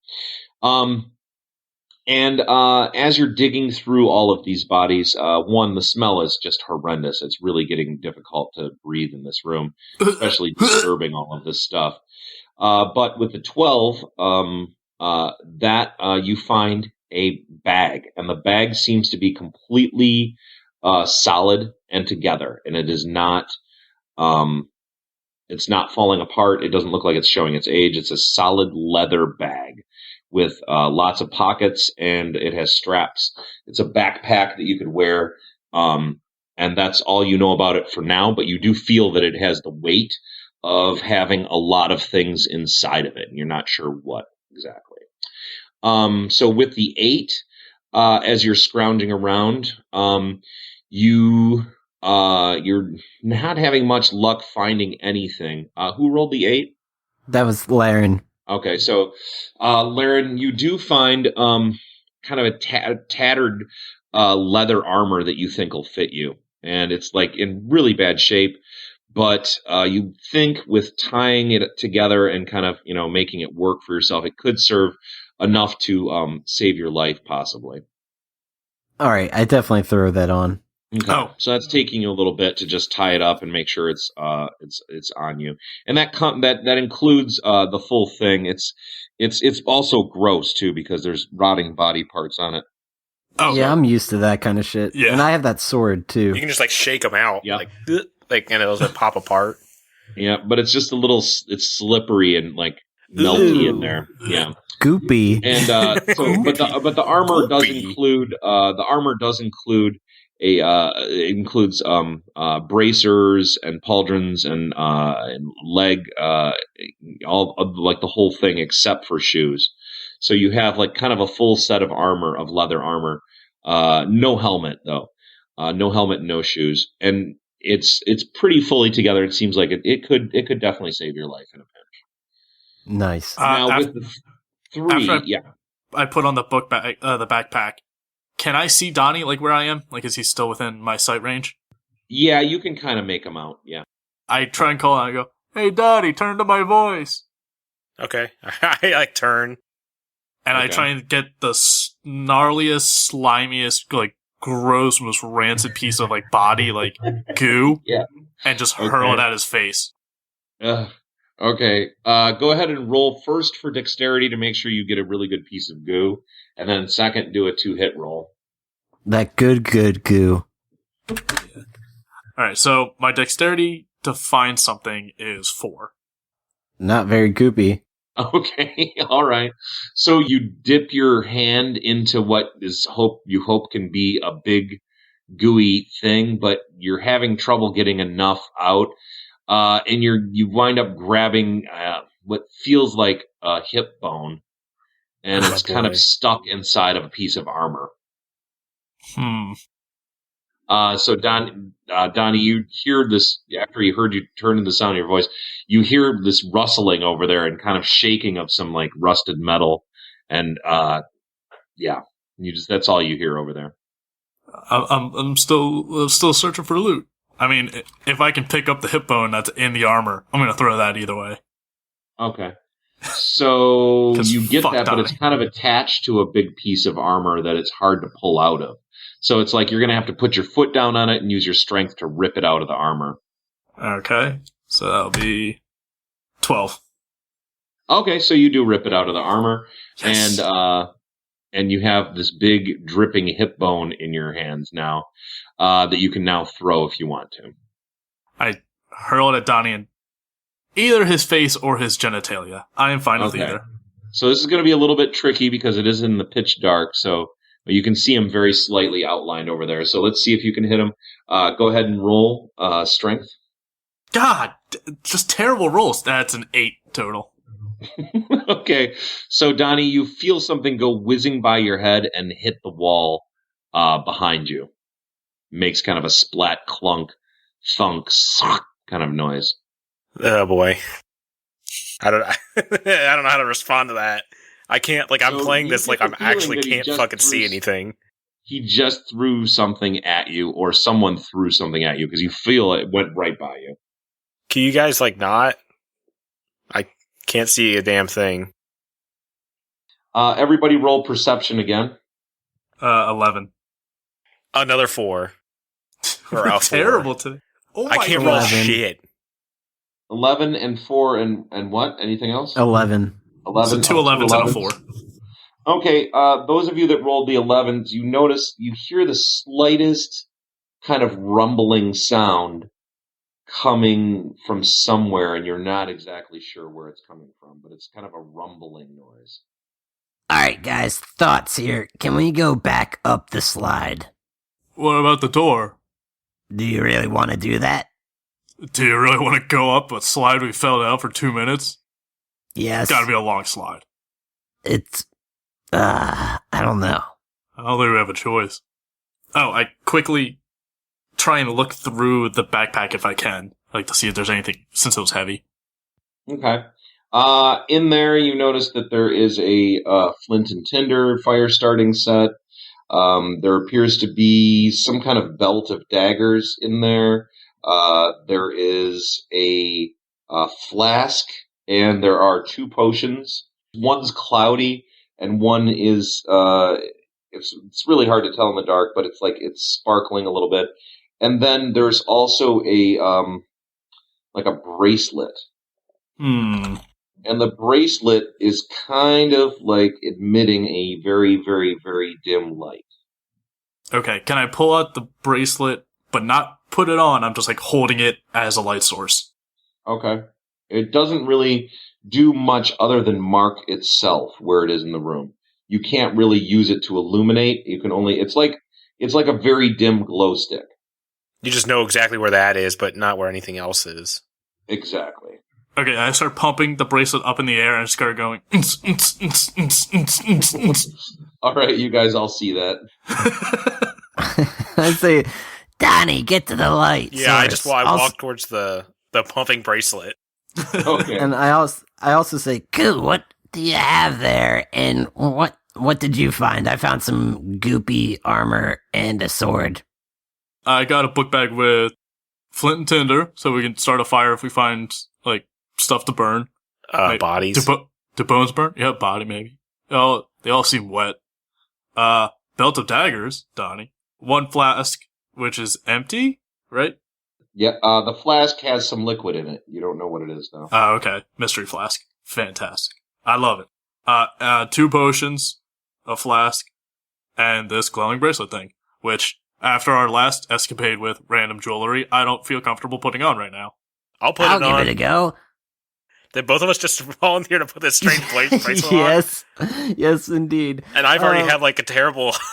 Speaker 1: And as you're digging through all of these bodies, the smell is just horrendous. It's really getting difficult to breathe in this room, especially disturbing all of this stuff. But with the 12, you find a bag, and the bag seems to be completely solid and together, and it is not it's not falling apart. It doesn't look like it's showing its age. It's a solid leather bag with lots of pockets, and it has straps. It's a backpack that you could wear, and that's all you know about it for now, but you do feel that it has the weight of having a lot of things inside of it, and you're not sure what exactly. So with the 8, as you're scrounging around, you're not having much luck finding anything. Who rolled the 8?
Speaker 3: That was Laryn.
Speaker 1: Okay, so Laryn, you do find kind of a tattered leather armor that you think will fit you, and it's like in really bad shape. But you think with tying it together and kind of making it work for yourself, it could serve enough to save your life, possibly.
Speaker 3: All right, I definitely throw that on.
Speaker 1: Okay.
Speaker 2: Oh.
Speaker 1: So that's taking you a little bit to just tie it up and make sure it's on you, and that includes the full thing. It's also gross too because there's rotting body parts on it.
Speaker 2: Oh,
Speaker 3: Yeah, I'm used to that kind of shit.
Speaker 2: Yeah.
Speaker 3: And I have that sword, too.
Speaker 5: You can just like shake them out,
Speaker 1: Yeah.
Speaker 5: and it'll just pop apart.
Speaker 1: Yeah, but it's just it's slippery and like melty in there. Yeah.
Speaker 3: Goopy.
Speaker 1: And but the armor does include it includes bracers and pauldrons and leg all like the whole thing except for shoes. So you have like kind of a full set of leather armor. No helmet though. No helmet, no shoes, and it's pretty fully together. It seems like it could definitely save your life in a pinch.
Speaker 3: Nice.
Speaker 1: Now with the three,
Speaker 2: I put on the the backpack. Can I see Donnie, like, where I am? Like, is he still within my sight range?
Speaker 1: Yeah, you can kind of make him out, yeah.
Speaker 2: I try and call out and I go, "Hey, Donnie, turn to my voice."
Speaker 5: Okay. I like turn.
Speaker 2: And I try and get the gnarliest, slimiest, like, gross, most rancid piece of, like, body, like, goo.
Speaker 1: Yeah.
Speaker 2: And just hurl it at his face.
Speaker 1: Okay. Go ahead and roll first for dexterity to make sure you get a really good piece of goo. And then second, do a 2-hit roll.
Speaker 3: That good goo.
Speaker 2: Alright, so my dexterity to find something is 4.
Speaker 3: Not very goopy.
Speaker 1: Okay, all right. So you dip your hand into what you hope can be a big gooey thing, but you're having trouble getting enough out. And you wind up grabbing what feels like a hip bone, and it's kind of stuck inside of a piece of armor. So Donnie, you hear this after you heard you turn to the sound of your voice. You hear this rustling over there and kind of shaking of some like rusted metal, and that's all you hear over there.
Speaker 2: I'm still searching for loot. I mean, if I can pick up the hip bone that's in the armor, I'm going to throw that either way.
Speaker 1: Okay. So you get that,
Speaker 2: Donnie.
Speaker 1: but it's kind of attached to a big piece of armor that it's hard to pull out of. So it's like you're going to have to put your foot down on it and use your strength to rip it out of the armor.
Speaker 2: Okay. So that'll be 12.
Speaker 1: Okay, so you do rip it out of the armor.
Speaker 2: Yes.
Speaker 1: And you have this big dripping hip bone in your hands now that you can now throw if you want to.
Speaker 2: I hurl it at Donnie in either his face or his genitalia. I am fine with either.
Speaker 1: So this is going to be a little bit tricky because it is in the pitch dark, so you can see him very slightly outlined over there. So let's see if you can hit him. Go ahead and roll strength.
Speaker 2: God, just terrible rolls. That's an 8 total.
Speaker 1: Okay, so Donnie, you feel something go whizzing by your head and hit the wall behind you. Makes kind of a splat, clunk, thunk, kind of noise.
Speaker 5: Oh boy, I don't know how to respond to that. I can't, like, I'm playing this like I'm actually can't fucking see anything.
Speaker 1: He just threw something at you, or someone threw something at you because you feel it went right by you.
Speaker 5: Can you guys like not? I can't see a damn thing.
Speaker 1: Everybody roll perception again.
Speaker 2: 11.
Speaker 5: Another 4. Or
Speaker 2: terrible today. Oh my
Speaker 5: I can't
Speaker 2: God.
Speaker 5: roll shit.
Speaker 1: 11 and 4 and what? Anything else?
Speaker 3: 11.
Speaker 1: 11.
Speaker 2: So 2 11s and a 4.
Speaker 1: Okay, those of you that rolled the 11s, you hear the slightest kind of rumbling sound coming from somewhere, and you're not exactly sure where it's coming from, but it's kind of a rumbling noise.
Speaker 4: Alright, guys, thoughts here. Can we go back up the slide?
Speaker 2: What about the door?
Speaker 4: Do you really want to do that?
Speaker 2: Do you really want to go up a slide we fell down for 2 minutes?
Speaker 4: Yes.
Speaker 2: It's gotta be a long slide.
Speaker 4: It's, I don't know.
Speaker 2: I don't think we have a choice. Oh, I quickly try and look through the backpack if I can, like to see if there's anything, since it was heavy.
Speaker 1: Okay. In there, you notice that there is a flint and tinder fire starting set. There appears to be some kind of belt of daggers in there. There is a flask, and there are 2 potions. One's cloudy, and one is It's really hard to tell in the dark, but it's like it's sparkling a little bit. And then there's also a like a bracelet. And the bracelet is kind of like emitting a very, very, very dim light.
Speaker 2: Okay, can I pull out the bracelet, but not put it on? I'm just like holding it as a light source.
Speaker 1: Okay. It doesn't really do much other than mark itself where it is in the room. You can't really use it to illuminate. You can only, it's like a very dim glow stick.
Speaker 5: You just know exactly where that is, but not where anything else is.
Speaker 1: Exactly.
Speaker 2: Okay, I start pumping the bracelet up in the air and start going.
Speaker 1: All right, you guys all see that.
Speaker 3: I say,
Speaker 4: Donnie, get to the light.
Speaker 5: Yeah, I walk towards the pumping bracelet.
Speaker 1: Okay.
Speaker 3: and I also say,
Speaker 4: Ku, what do you have there? And what did you find? I found some goopy armor and a sword.
Speaker 2: I got a book bag with flint and tinder, so we can start a fire if we find, like, stuff to burn.
Speaker 5: Bodies.
Speaker 2: Do bones burn? Yeah, body maybe. They all seem wet. Belt of daggers, Donnie. 1 flask, which is empty, right?
Speaker 1: Yeah, the flask has some liquid in it. You don't know what it is, though.
Speaker 2: Oh, okay. Mystery flask. Fantastic. I love it. 2 potions, a flask, and this glowing bracelet thing, which, after our last escapade with random jewelry, I don't feel comfortable putting on right now.
Speaker 5: I'll put
Speaker 4: I'll
Speaker 5: it on.
Speaker 4: give it a go.
Speaker 5: Did both of us just volunteer to put this strange bracelet on?
Speaker 3: yes, indeed.
Speaker 5: And I've already had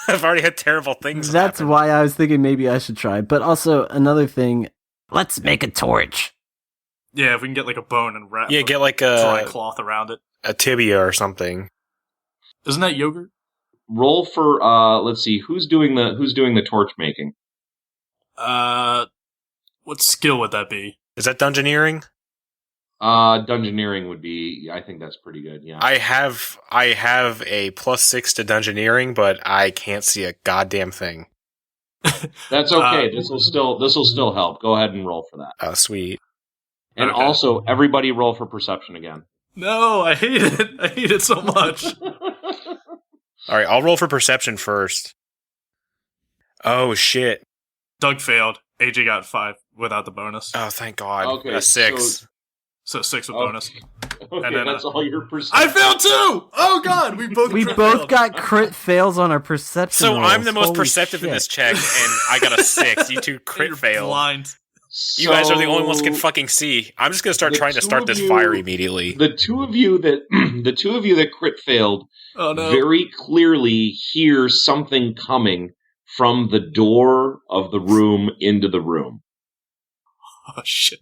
Speaker 5: I've already had terrible things
Speaker 3: That's
Speaker 5: happen.
Speaker 3: why I was thinking maybe I should try. But also another thing.
Speaker 4: Let's make a torch.
Speaker 2: Yeah, if we can get like a bone and wrap
Speaker 5: get like
Speaker 2: dry
Speaker 5: a
Speaker 2: cloth around it.
Speaker 5: tibia or something.
Speaker 2: Isn't that yogurt?
Speaker 1: Roll for let's see, who's doing the torch making?
Speaker 2: What skill would that be?
Speaker 5: Is that dungeoneering?
Speaker 1: Dungeoneering would be, I think that's pretty good, yeah.
Speaker 5: I have a +6 to dungeoneering, but I can't see a goddamn thing.
Speaker 1: That's okay. This will still help. Go ahead and roll for that.
Speaker 5: Oh, sweet.
Speaker 1: And
Speaker 2: Okay.
Speaker 1: also, everybody roll for perception again.
Speaker 2: No, I hate it. I hate it so much.
Speaker 5: All right, I'll roll for perception first. Oh shit!
Speaker 2: Doug failed. AJ got 5 without the bonus.
Speaker 5: Oh, thank God.
Speaker 1: Okay,
Speaker 5: A 6.
Speaker 2: So 6 with
Speaker 1: Okay.
Speaker 2: bonus.
Speaker 1: Okay,
Speaker 2: And then,
Speaker 1: that's all your perception.
Speaker 2: I failed too! Oh god, we both failed.
Speaker 3: got crit fails on our perception.
Speaker 5: So I'm
Speaker 3: rolls.
Speaker 5: the most
Speaker 3: Holy
Speaker 5: perceptive in
Speaker 3: shit.
Speaker 5: this check, and I got a 6. You two crit
Speaker 2: You're
Speaker 5: failed.
Speaker 2: blind.
Speaker 5: You guys are the only ones who can fucking see. I'm just gonna start
Speaker 1: The
Speaker 5: trying to
Speaker 1: two
Speaker 5: start
Speaker 1: of
Speaker 5: this
Speaker 1: you-
Speaker 5: fire immediately.
Speaker 1: The two of you that crit failed
Speaker 2: Oh no.
Speaker 1: very clearly hear something coming from the door of the room into the room.
Speaker 2: Oh shit.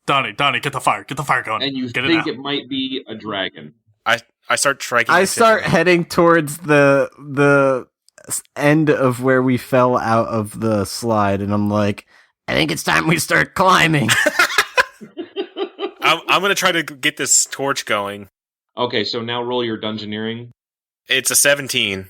Speaker 2: Donnie, get the fire going.
Speaker 1: And you
Speaker 2: Get
Speaker 1: think
Speaker 2: it
Speaker 1: it might be a dragon.
Speaker 5: I start striking.
Speaker 3: I
Speaker 5: into
Speaker 3: start
Speaker 5: him.
Speaker 3: heading towards the end of where we fell out of the slide, and I'm like,
Speaker 4: I think it's time we start climbing.
Speaker 5: I'm gonna try to get this torch going.
Speaker 1: Okay, so now roll your dungeoneering.
Speaker 5: It's a 17.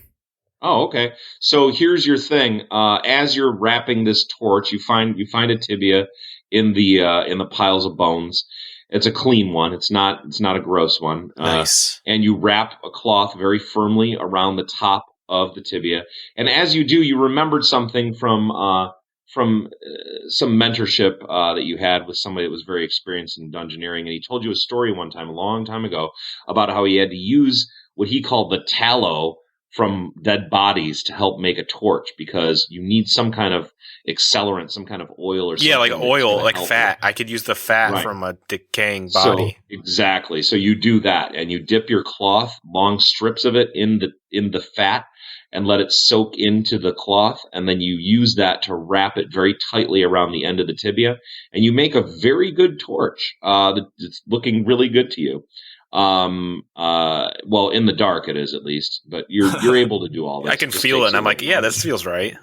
Speaker 1: Oh, okay. So here's your thing. As you're wrapping this torch, you find a tibia in the piles of bones. It's a clean one. It's not a gross one.
Speaker 5: Nice.
Speaker 1: And you wrap a cloth very firmly around the top of the tibia. And as you do, you remembered something from some mentorship that you had with somebody that was very experienced in dungeoneering. And he told you a story one time, a long time ago, about how he had to use what he called the tallow from dead bodies to help make a torch, because you need some kind of accelerant, some kind of oil or something.
Speaker 5: Yeah, like
Speaker 1: that's
Speaker 5: oil,
Speaker 1: gonna
Speaker 5: like
Speaker 1: help
Speaker 5: fat.
Speaker 1: it.
Speaker 5: I could use the fat
Speaker 1: Right.
Speaker 5: from a decaying body.
Speaker 1: So, exactly. So you do that, and you dip your cloth, long strips of it, in the fat, and let it soak into the cloth, and then you use that to wrap it very tightly around the end of the tibia, and you make a very good torch. It's looking really good to you. Well, in the dark it is, at least, but you're able to do all this.
Speaker 5: I can
Speaker 1: just
Speaker 5: feel it,
Speaker 1: takes
Speaker 5: and I'm
Speaker 1: a
Speaker 5: like,
Speaker 1: little
Speaker 5: yeah,
Speaker 1: while.
Speaker 5: this feels right.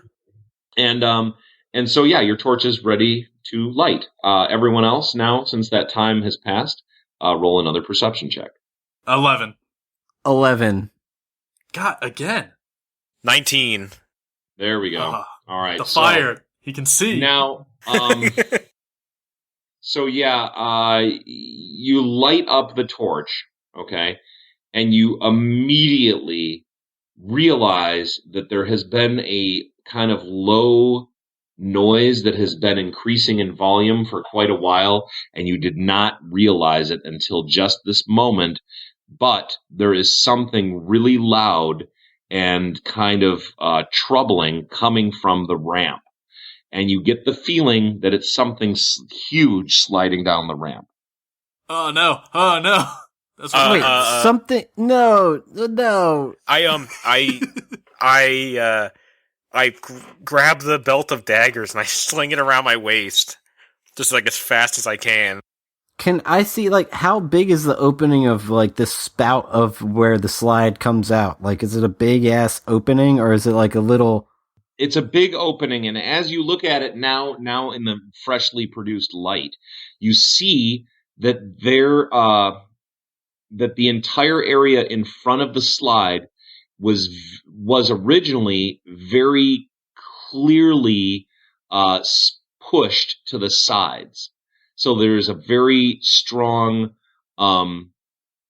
Speaker 1: And so, yeah, your torch is ready to light. Everyone else now, since that time has passed, roll another perception check.
Speaker 2: 11.
Speaker 3: 11.
Speaker 2: God, again.
Speaker 5: 19.
Speaker 1: There we go.
Speaker 2: Ah,
Speaker 1: All right.
Speaker 2: the
Speaker 1: so
Speaker 2: fire. He can see.
Speaker 1: Now, so yeah, you light up the torch, okay, and you immediately realize that there has been a kind of low noise that has been increasing in volume for quite a while, and you did not realize it until just this moment. But there is something really loud and kind of troubling coming from the ramp. And you get the feeling that it's something huge sliding down the ramp.
Speaker 2: Oh no! Oh no! That's what
Speaker 3: Wait, something? No.
Speaker 5: I grab the belt of daggers and I sling it around my waist, just like as fast as I can.
Speaker 3: Can I see, like, how big is the opening of, like, the spout of where the slide comes out? Like, is it a big-ass opening, or is it, like, a little...
Speaker 1: It's a big opening, and as you look at it now in the freshly produced light, you see that that the entire area in front of the slide was originally very clearly pushed to the sides. So there's a very strong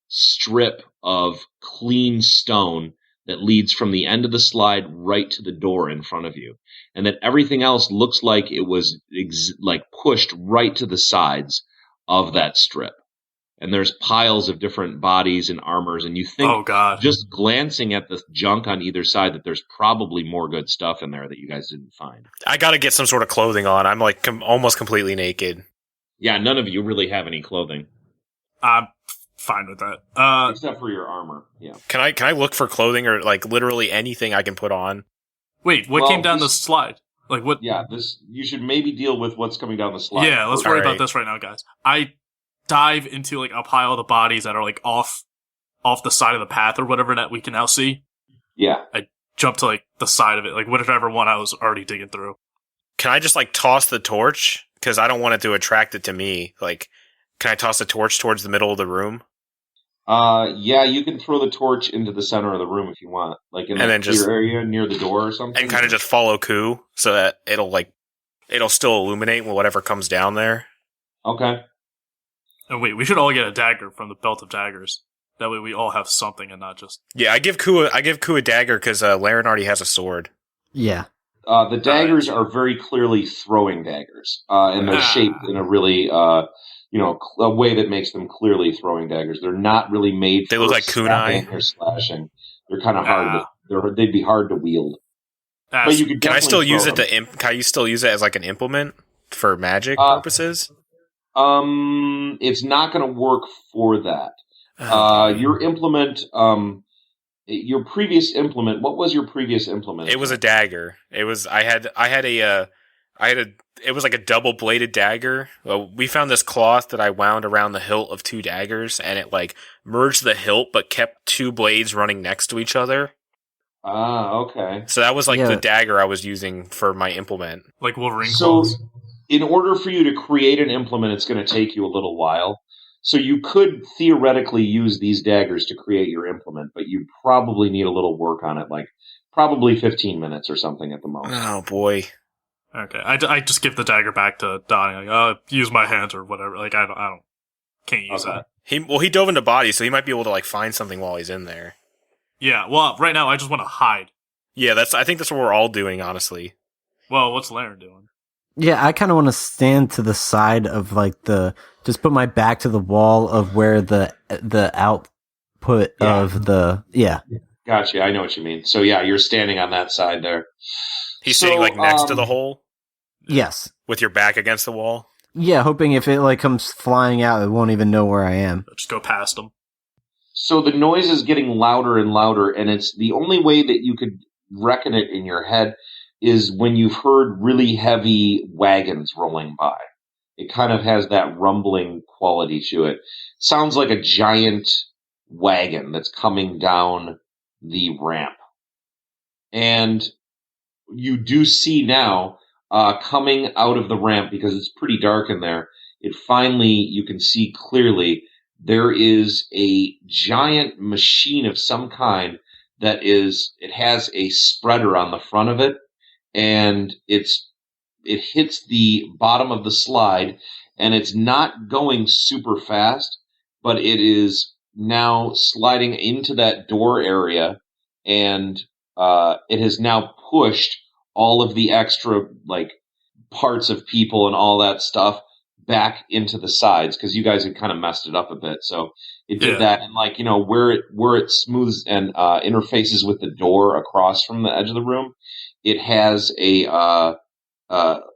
Speaker 1: strip of clean stone that leads from the end of the slide right to the door in front of you. And that everything else looks like it was like pushed right to the sides of that strip. And there's piles of different bodies and armors, and you think,
Speaker 2: oh god,
Speaker 1: just glancing at the junk on either side, that there's probably more good stuff in there that you guys didn't find.
Speaker 5: I gotta get some sort of clothing on. I'm like almost completely naked.
Speaker 1: Yeah, none of you really have any clothing.
Speaker 2: I'm fine with that.
Speaker 1: Except for your armor, yeah.
Speaker 5: Can I look for clothing or like literally anything I can put on?
Speaker 2: Wait, what came down the slide? Like what?
Speaker 1: Yeah, you should maybe deal with what's coming down the slide.
Speaker 2: Yeah, let's worry about this right now, guys. I dive into like a pile of the bodies that are like off the side of the path or whatever that we can now see.
Speaker 1: Yeah.
Speaker 2: I jump to like the side of it, like whatever one I was already digging through.
Speaker 5: Can I just like toss the torch? Because I don't want it to attract it to me. Like, can I toss the torch towards the middle of the room?
Speaker 1: Yeah, you can throw the torch into the center of the room if you want, like in the clear area near the door or something,
Speaker 5: and kind of just follow Ku so that it'll still illuminate whatever comes down there.
Speaker 1: Okay.
Speaker 2: And wait, we should all get a dagger from the belt of daggers. That way, we all have something and not just.
Speaker 5: Yeah, I give Ku a dagger because Laryn already has a sword.
Speaker 3: Yeah.
Speaker 1: The daggers are very clearly throwing daggers, and they're shaped in a really a way that makes them clearly throwing daggers. They're not really made.
Speaker 5: They look like kunai
Speaker 1: or slashing. They're kind of hard. They'd be hard to wield. But you could.
Speaker 5: Can I still use it Can you still use it as like an implement for magic purposes?
Speaker 1: It's not going to work for that. Your implement. Your previous implement. What was your previous implement?
Speaker 5: It was a dagger. It was. It was like a double-bladed dagger. We found this cloth that I wound around the hilt of two daggers, and it like merged the hilt, but kept two blades running next to each other.
Speaker 1: Ah, okay.
Speaker 5: So that was like the dagger I was using for my implement.
Speaker 2: Like Wolverine claws.
Speaker 1: In order for you to create an implement, it's going to take you a little while. So you could theoretically use these daggers to create your implement, but you'd probably need a little work on it, like probably 15 minutes or something at the most.
Speaker 5: Oh, boy.
Speaker 2: Okay, I just give the dagger back to Donnie. Like, use my hands or whatever. Like, can't use that.
Speaker 5: He dove into bodies, so he might be able to like find something while he's in there.
Speaker 2: Yeah, well, right now I just want to hide.
Speaker 5: Yeah, I think that's what we're all doing, honestly.
Speaker 2: Well, what's Laryn doing?
Speaker 3: Yeah, I kind of want to stand to the side of like just put my back to the wall of where the output of the
Speaker 1: Gotcha, I know what you mean. So yeah, you're standing on that side there.
Speaker 5: He's sitting like next to the hole?
Speaker 3: Yes.
Speaker 5: With your back against the wall?
Speaker 3: Yeah, hoping if it like comes flying out, it won't even know where I am.
Speaker 2: Just go past him.
Speaker 1: So the noise is getting louder and louder, and it's the only way that you could reckon it in your head is when you've heard really heavy wagons rolling by. It kind of has that rumbling quality to it. Sounds like a giant wagon that's coming down the ramp. And you do see now, coming out of the ramp, because it's pretty dark in there, you can see clearly there is a giant machine of some kind it has a spreader on the front of it, and it hits the bottom of the slide, and it's not going super fast, but it is now sliding into that door area, and it has now pushed all of the extra like parts of people and all that stuff back into the sides because you guys had kind of messed it up a bit. So it did that, and like where it smooths and interfaces with the door across from the edge of the room, it has a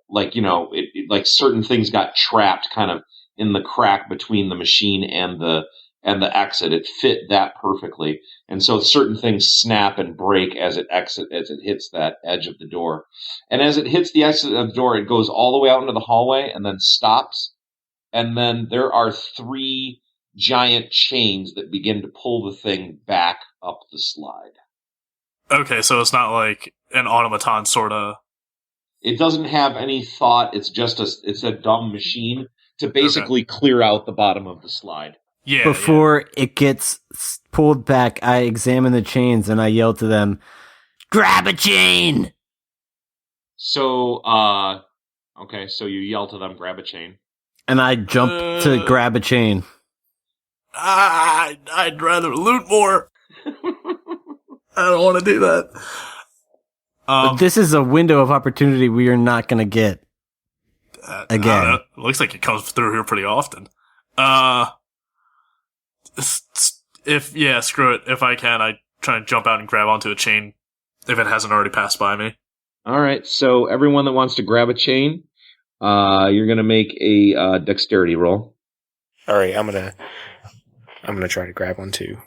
Speaker 1: like certain things got trapped kind of in the crack between the machine and the exit. It fit that perfectly, and so certain things snap and break as it hits that edge of the door. And as it hits the exit of the door, it goes all the way out into the hallway and then stops. And then there are 3 giant chains that begin to pull the thing back up the slide.
Speaker 2: Okay, so it's not like an automaton sort of.
Speaker 1: It doesn't have any thought. It's just it's a dumb machine to basically clear out the bottom of the slide.
Speaker 2: Yeah.
Speaker 3: Before it gets pulled back, I examine the chains and I yell to them,
Speaker 4: Grab a chain!
Speaker 1: So, okay, so you yell to them, grab a chain.
Speaker 3: and I jump to grab a chain.
Speaker 2: I'd rather loot more. I don't want to do that.
Speaker 3: But this is a window of opportunity we are not going to get again.
Speaker 2: It looks like it comes through here pretty often. Screw it. If I can, I try and jump out and grab onto a chain if it hasn't already passed by me.
Speaker 1: All right, so everyone that wants to grab a chain, you're going to make a dexterity roll.
Speaker 5: All right, I'm gonna try to grab one too.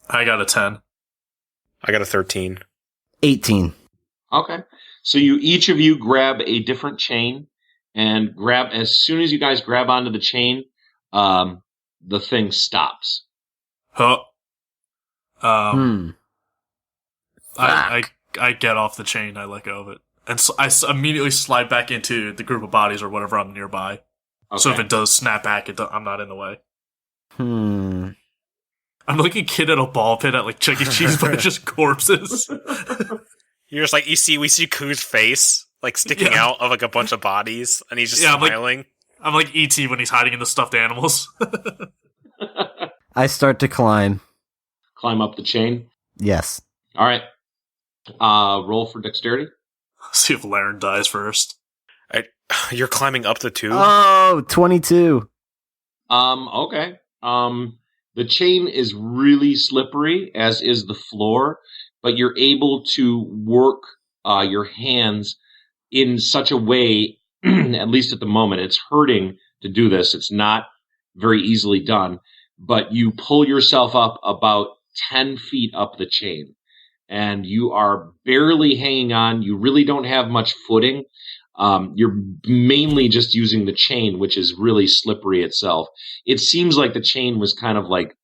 Speaker 2: I got a 10.
Speaker 5: I got a 13.
Speaker 3: 18.
Speaker 1: Okay, so each of you grab a different chain, and as soon as you guys grab onto the chain, the thing stops.
Speaker 2: Huh.
Speaker 3: Hmm.
Speaker 2: I get off the chain, I let go of it. And so I immediately slide back into the group of bodies or whatever I'm nearby.
Speaker 1: Okay.
Speaker 2: So if it does snap back, I'm not in the way.
Speaker 3: Hmm.
Speaker 2: I'm like a kid at a ball pit at like Chuck E. Cheese, but it's just corpses.
Speaker 5: You're just like, we see Ku's face, like, sticking out of, like, a bunch of bodies, and he's just smiling.
Speaker 2: I'm like E.T. when he's hiding in the stuffed animals.
Speaker 3: I start to climb.
Speaker 1: Climb up the chain?
Speaker 3: Yes.
Speaker 1: All right. Roll for dexterity.
Speaker 2: See if Laryn dies first.
Speaker 5: You're climbing up the tube?
Speaker 3: Oh, 22.
Speaker 1: Okay. The chain is really slippery, as is the floor, but you're able to work your hands in such a way, at least at the moment, it's hurting to do this. It's not very easily done, but you pull yourself up about 10 feet up the chain, and you are barely hanging on. You really don't have much footing. You're mainly just using the chain, which is really slippery itself. It seems like the chain was kind of like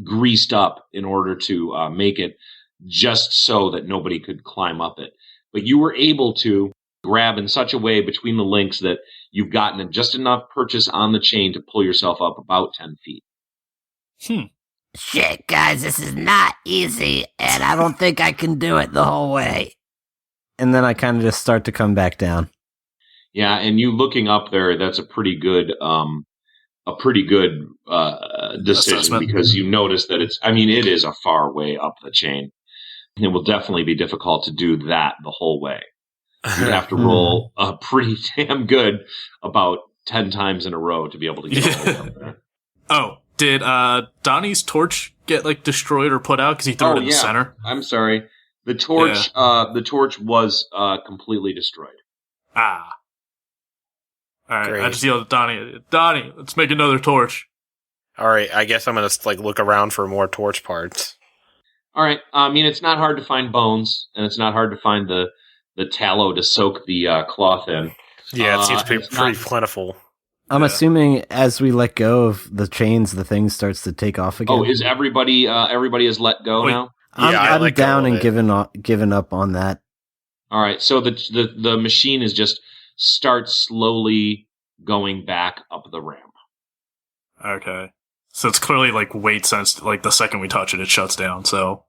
Speaker 1: greased up in order to make it just so that nobody could climb up it. But you were able to grab in such a way between the links that you've gotten just enough purchase on the chain to pull yourself up about 10 feet.
Speaker 4: Shit, guys, this is not easy, and I don't think I can do it the whole way.
Speaker 3: And then I kind of just start to come back down.
Speaker 1: Yeah, and you looking up there, that's a pretty good decision
Speaker 2: assessment.
Speaker 1: Because you notice that it is a far way up the chain. It will definitely be difficult to do that the whole way. You'd have to roll pretty damn good about 10 times in a row to be able to get all the way up there.
Speaker 2: Oh, did Donnie's torch get like destroyed or put out because he threw it in the center?
Speaker 1: I'm sorry. The torch was completely destroyed.
Speaker 2: Ah. All right,
Speaker 5: Great.
Speaker 2: I just yelled at Donnie, let's make another torch.
Speaker 5: All right, I guess I'm gonna look around for more torch parts.
Speaker 1: All right. It's not hard to find bones, and it's not hard to find the tallow to soak the cloth in.
Speaker 5: Yeah, it seems pretty plentiful.
Speaker 3: I'm assuming as we let go of the chains, the thing starts to take off again.
Speaker 1: Oh, is everybody has let go now?
Speaker 3: I'm down and given up on that.
Speaker 1: All right. So the machine is just starts slowly going back up the ramp.
Speaker 2: Okay. So it's clearly like weight sensitive, like the second we touch it, it shuts down, so.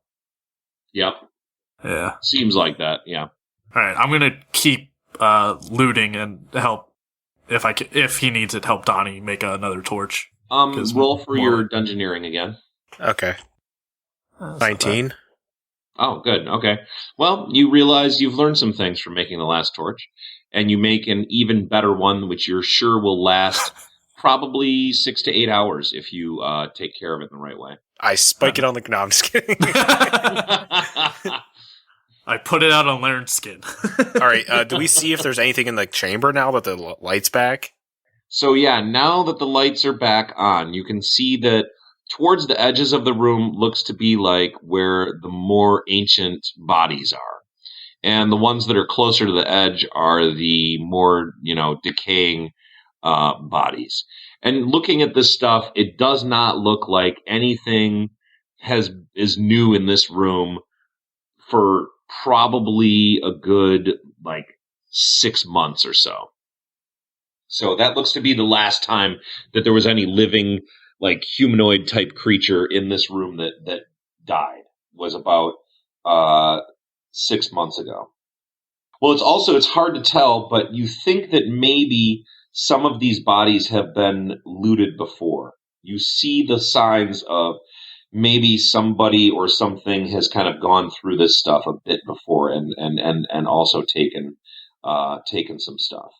Speaker 1: Yep.
Speaker 2: Yeah.
Speaker 1: Seems like that, yeah.
Speaker 2: Alright, I'm gonna keep looting and help, if he needs it, help Donnie make another torch.
Speaker 1: Roll for your dungeoneering again.
Speaker 5: Okay. 19.
Speaker 1: Oh, good. Okay. Well, you realize you've learned some things from making the last torch, and you make an even better one, which you're sure will last probably 6 to 8 hours if you take care of it in the right way.
Speaker 5: I spike it on the... No, I'm just kidding.
Speaker 2: I put it out on Laryn's skin.
Speaker 5: All right, do we see if there's anything in the chamber now that the light's back?
Speaker 1: So yeah, now that the lights are back on, you can see that towards the edges of the room looks to be like where the more ancient bodies are. And the ones that are closer to the edge are the more, decaying bodies. And looking at this stuff, it does not look like anything is new in this room for probably a good, 6 months or so. So that looks to be the last time that there was any living, humanoid type creature in this room that died, was about 6 months ago. Well, it's hard to tell, but you think that maybe some of these bodies have been looted before. You see the signs of maybe somebody or something has kind of gone through this stuff a bit before and also taken some stuff.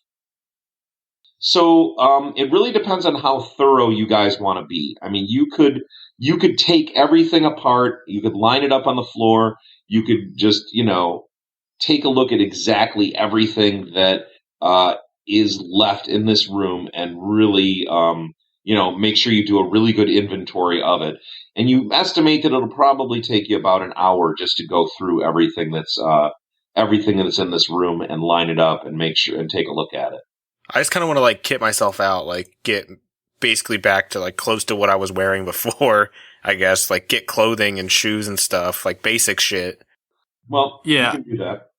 Speaker 1: So it really depends on how thorough you guys want to be. I mean, you could take everything apart. You could line it up on the floor. You could just, take a look at exactly everything that is left in this room and really, make sure you do a really good inventory of it. And you estimate that it'll probably take you about an hour just to go through everything that's in this room and line it up and make sure and take a look at it.
Speaker 5: I just kind of want to kit myself out, get basically back to close to what I was wearing before, I guess, get clothing and shoes and stuff, basic shit.
Speaker 1: Well,
Speaker 2: yeah,
Speaker 1: you can do that.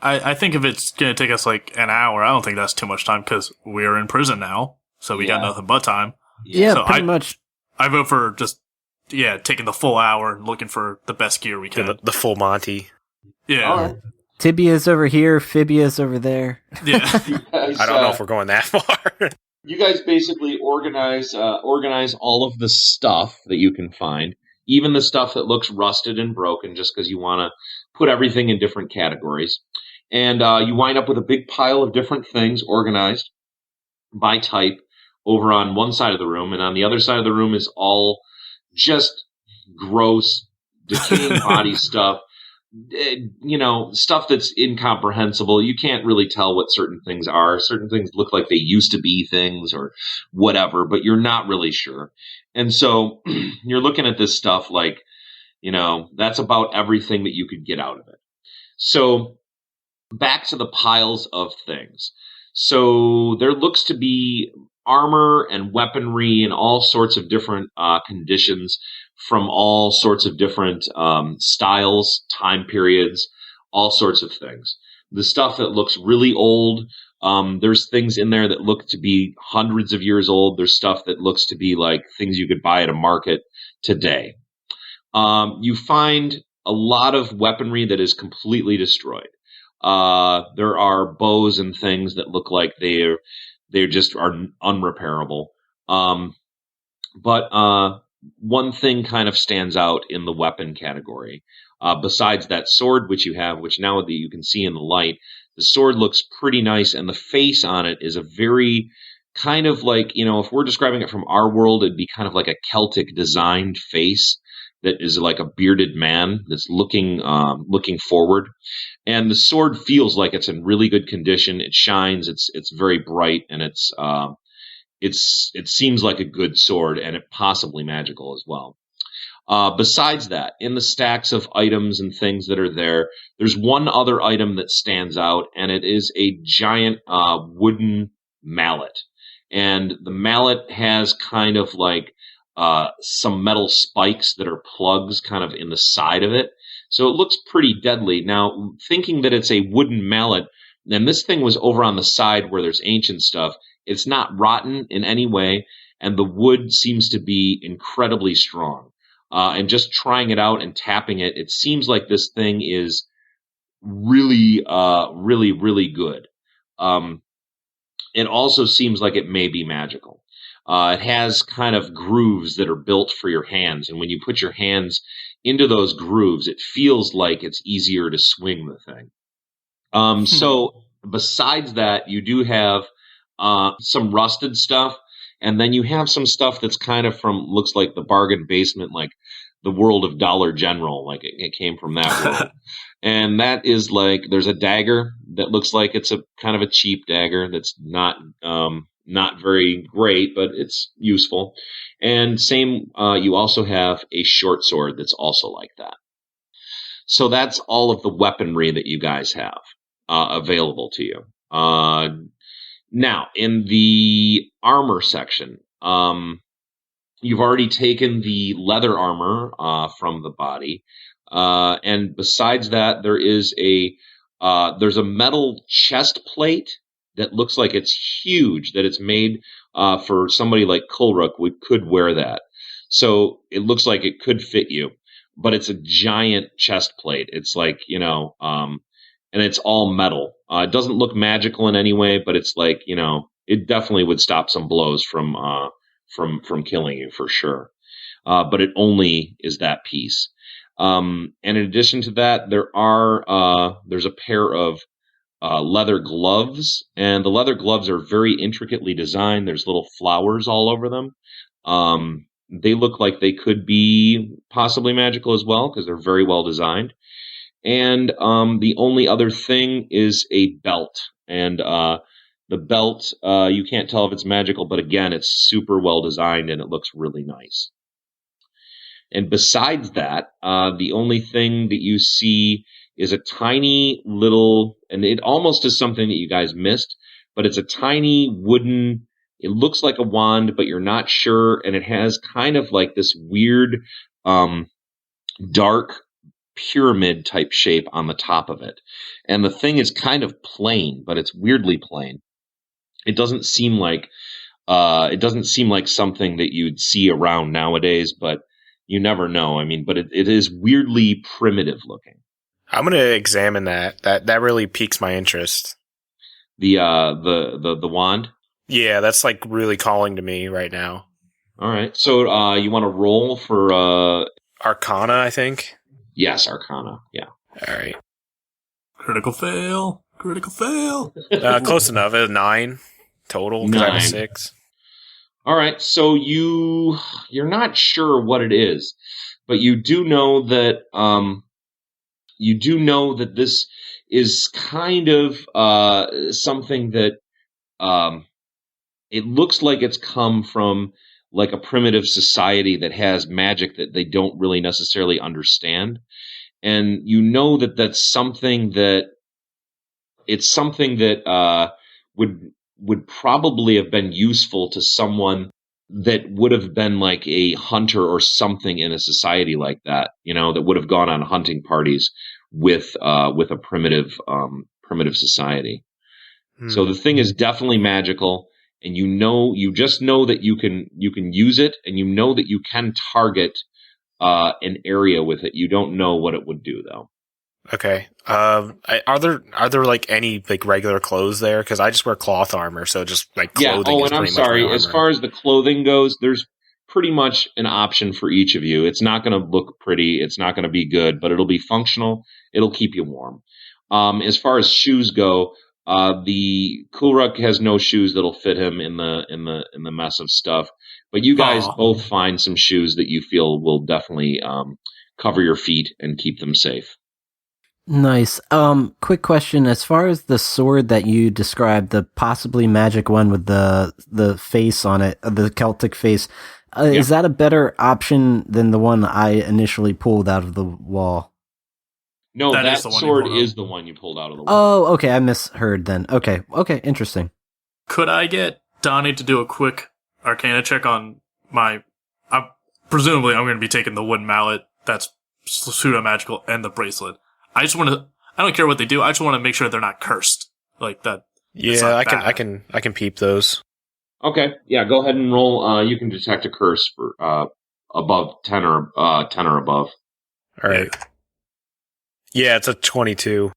Speaker 2: I think if it's going to take us an hour, I don't think that's too much time because we're in prison now, so we got nothing but time.
Speaker 3: Yeah,
Speaker 2: so
Speaker 3: pretty much.
Speaker 2: I vote for just, taking the full hour and looking for the best gear we can.
Speaker 5: The full Monty.
Speaker 2: Yeah.
Speaker 1: All right.
Speaker 3: Tibia's over here, Fibia's over there.
Speaker 2: Yeah.
Speaker 1: Guys,
Speaker 5: I don't know if we're going that far.
Speaker 1: You guys basically organize all of the stuff that you can find, even the stuff that looks rusted and broken, just because you want to put everything in different categories. And you wind up with a big pile of different things organized by type over on one side of the room, and on the other side of the room is all just gross, decaying body stuff. Stuff that's incomprehensible. You can't really tell what certain things are. Certain things look like they used to be things or whatever, but you're not really sure. And so you're looking at this stuff that's about everything that you could get out of it. So back to the piles of things. So there looks to be armor and weaponry and all sorts of different conditions from all sorts of different styles, time periods, all sorts of things. The stuff that looks really old, there's things in there that look to be hundreds of years old. There's stuff that looks to be like things you could buy at a market today. You find a lot of weaponry that is completely destroyed. There are bows and things that look like they just are unrepairable. But one thing kind of stands out in the weapon category. Besides that sword, which you have, which now that you can see in the light, the sword looks pretty nice, and the face on it is a very kind of if we're describing it from our world, it'd be kind of like a Celtic designed face that is like a bearded man that's looking forward. And the sword feels like it's in really good condition. It shines. It's very bright, and it seems like a good sword, and it possibly magical as well. Besides that, in the stacks of items and things that are there, there's one other item that stands out, and it is a giant wooden mallet. And the mallet has kind of some metal spikes that are plugs kind of in the side of it. So it looks pretty deadly. Now, thinking that it's a wooden mallet, and this thing was over on the side where there's ancient stuff, it's not rotten in any way, and the wood seems to be incredibly strong. And just trying it out and tapping it, it seems like this thing is really, really, really good. It also seems like it may be magical. It has kind of grooves that are built for your hands, and when you put your hands into those grooves, it feels like it's easier to swing the thing. So besides that, you do have some rusted stuff, and then you have some stuff that's kind of looks like the bargain basement, like the world of Dollar General, like it came from that world. And that is like, there's a dagger that looks like it's a kind of a cheap dagger that's not very great, but it's useful. And same, you also have a short sword that's also like that. So that's all of the weaponry that you guys have available to you. Now, in the armor section, you've already taken the leather armor from the body. And besides that, there's a metal chest plate that looks like it's huge, that it's made for somebody like Ku-Ruk could wear that. So it looks like it could fit you, but it's a giant chest plate. It's like, and it's all metal. It doesn't look magical in any way, but it's like, it definitely would stop some blows from killing you for sure. But it only is that piece. And in addition to that, there's a pair of leather gloves, and the leather gloves are very intricately designed. There's little flowers all over them. They look like they could be possibly magical as well, because they're very well designed. And the only other thing is a belt. And the belt, you can't tell if it's magical, but again, it's super well designed and it looks really nice. And besides that, the only thing that you see is a tiny little, and it almost is something that you guys missed, but it's a tiny wooden, it looks like a wand, but you're not sure, and it has kind of like this weird, dark pyramid type shape on the top of it. And the thing is kind of plain, but it's weirdly plain. It doesn't seem like something that you'd see around nowadays, but you never know. I mean, but it is weirdly primitive looking.
Speaker 5: I'm going to examine that. That really piques my interest.
Speaker 1: The wand?
Speaker 5: Yeah, that's like really calling to me right now.
Speaker 1: All right. So you want to roll for
Speaker 5: Arcana, I think?
Speaker 1: Yes, Arcana. Yeah.
Speaker 5: All right.
Speaker 2: Critical fail.
Speaker 5: Close enough. A 9 total, because I have a 6.
Speaker 1: All right. So you're not sure what it is, but you do know that this is kind of something that it looks like it's come from like a primitive society that has magic that they don't really necessarily understand. And you know that that's something that would probably have been useful to someone that would have been like a hunter or something in a society like that, that would have gone on hunting parties with a primitive society. So the thing is definitely magical, and you just know that you can use it, and you know that you can target an area with it. You don't know what it would do though.
Speaker 5: Okay. Are there like any like regular clothes there? Because I just wear cloth armor, so just like clothing.
Speaker 1: Yeah. Oh, and I'm sorry. As far as the clothing goes, there's pretty much an option for each of you. It's not going to look pretty. It's not going to be good, but it'll be functional. It'll keep you warm. As far as shoes go, the Ku-Ruk has no shoes that'll fit him in the mess of stuff. But you guys both find some shoes that you feel will definitely cover your feet and keep them safe.
Speaker 3: Nice. Quick question. As far as the sword that you described, the possibly magic one with the face on it, the Celtic face, is that a better option than the one I initially pulled out of the wall?
Speaker 1: No, that sword is the one you pulled out of the wall.
Speaker 3: Oh, okay. I misheard then. Okay, interesting.
Speaker 2: Could I get Donnie to do a quick Arcana check on presumably I'm going to be taking the wooden mallet that's pseudo-magical and the bracelet. I don't care what they do. I just want to make sure they're not cursed like that.
Speaker 5: Yeah, I can peep those.
Speaker 1: Okay. Yeah, go ahead and roll. You can detect a curse for above 10 or above.
Speaker 5: All right. Yeah, it's a 22.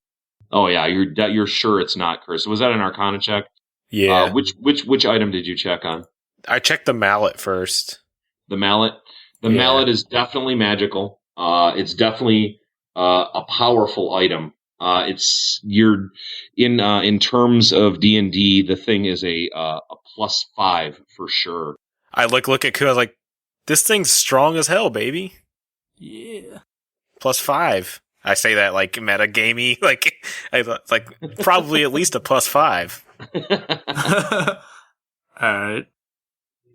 Speaker 1: Oh yeah, you're sure it's not cursed. Was that an Arcana check?
Speaker 5: Yeah.
Speaker 1: Which item did you check on?
Speaker 5: I checked the mallet first.
Speaker 1: The mallet. The mallet is definitely magical. It's definitely a powerful item. In terms of D&D, the thing is a +5 for sure.
Speaker 5: I look at Ku. I was like, this thing's strong as hell, baby.
Speaker 2: Yeah.
Speaker 5: +5. I say that like meta-gamey, like probably at least a +5.
Speaker 2: Alright.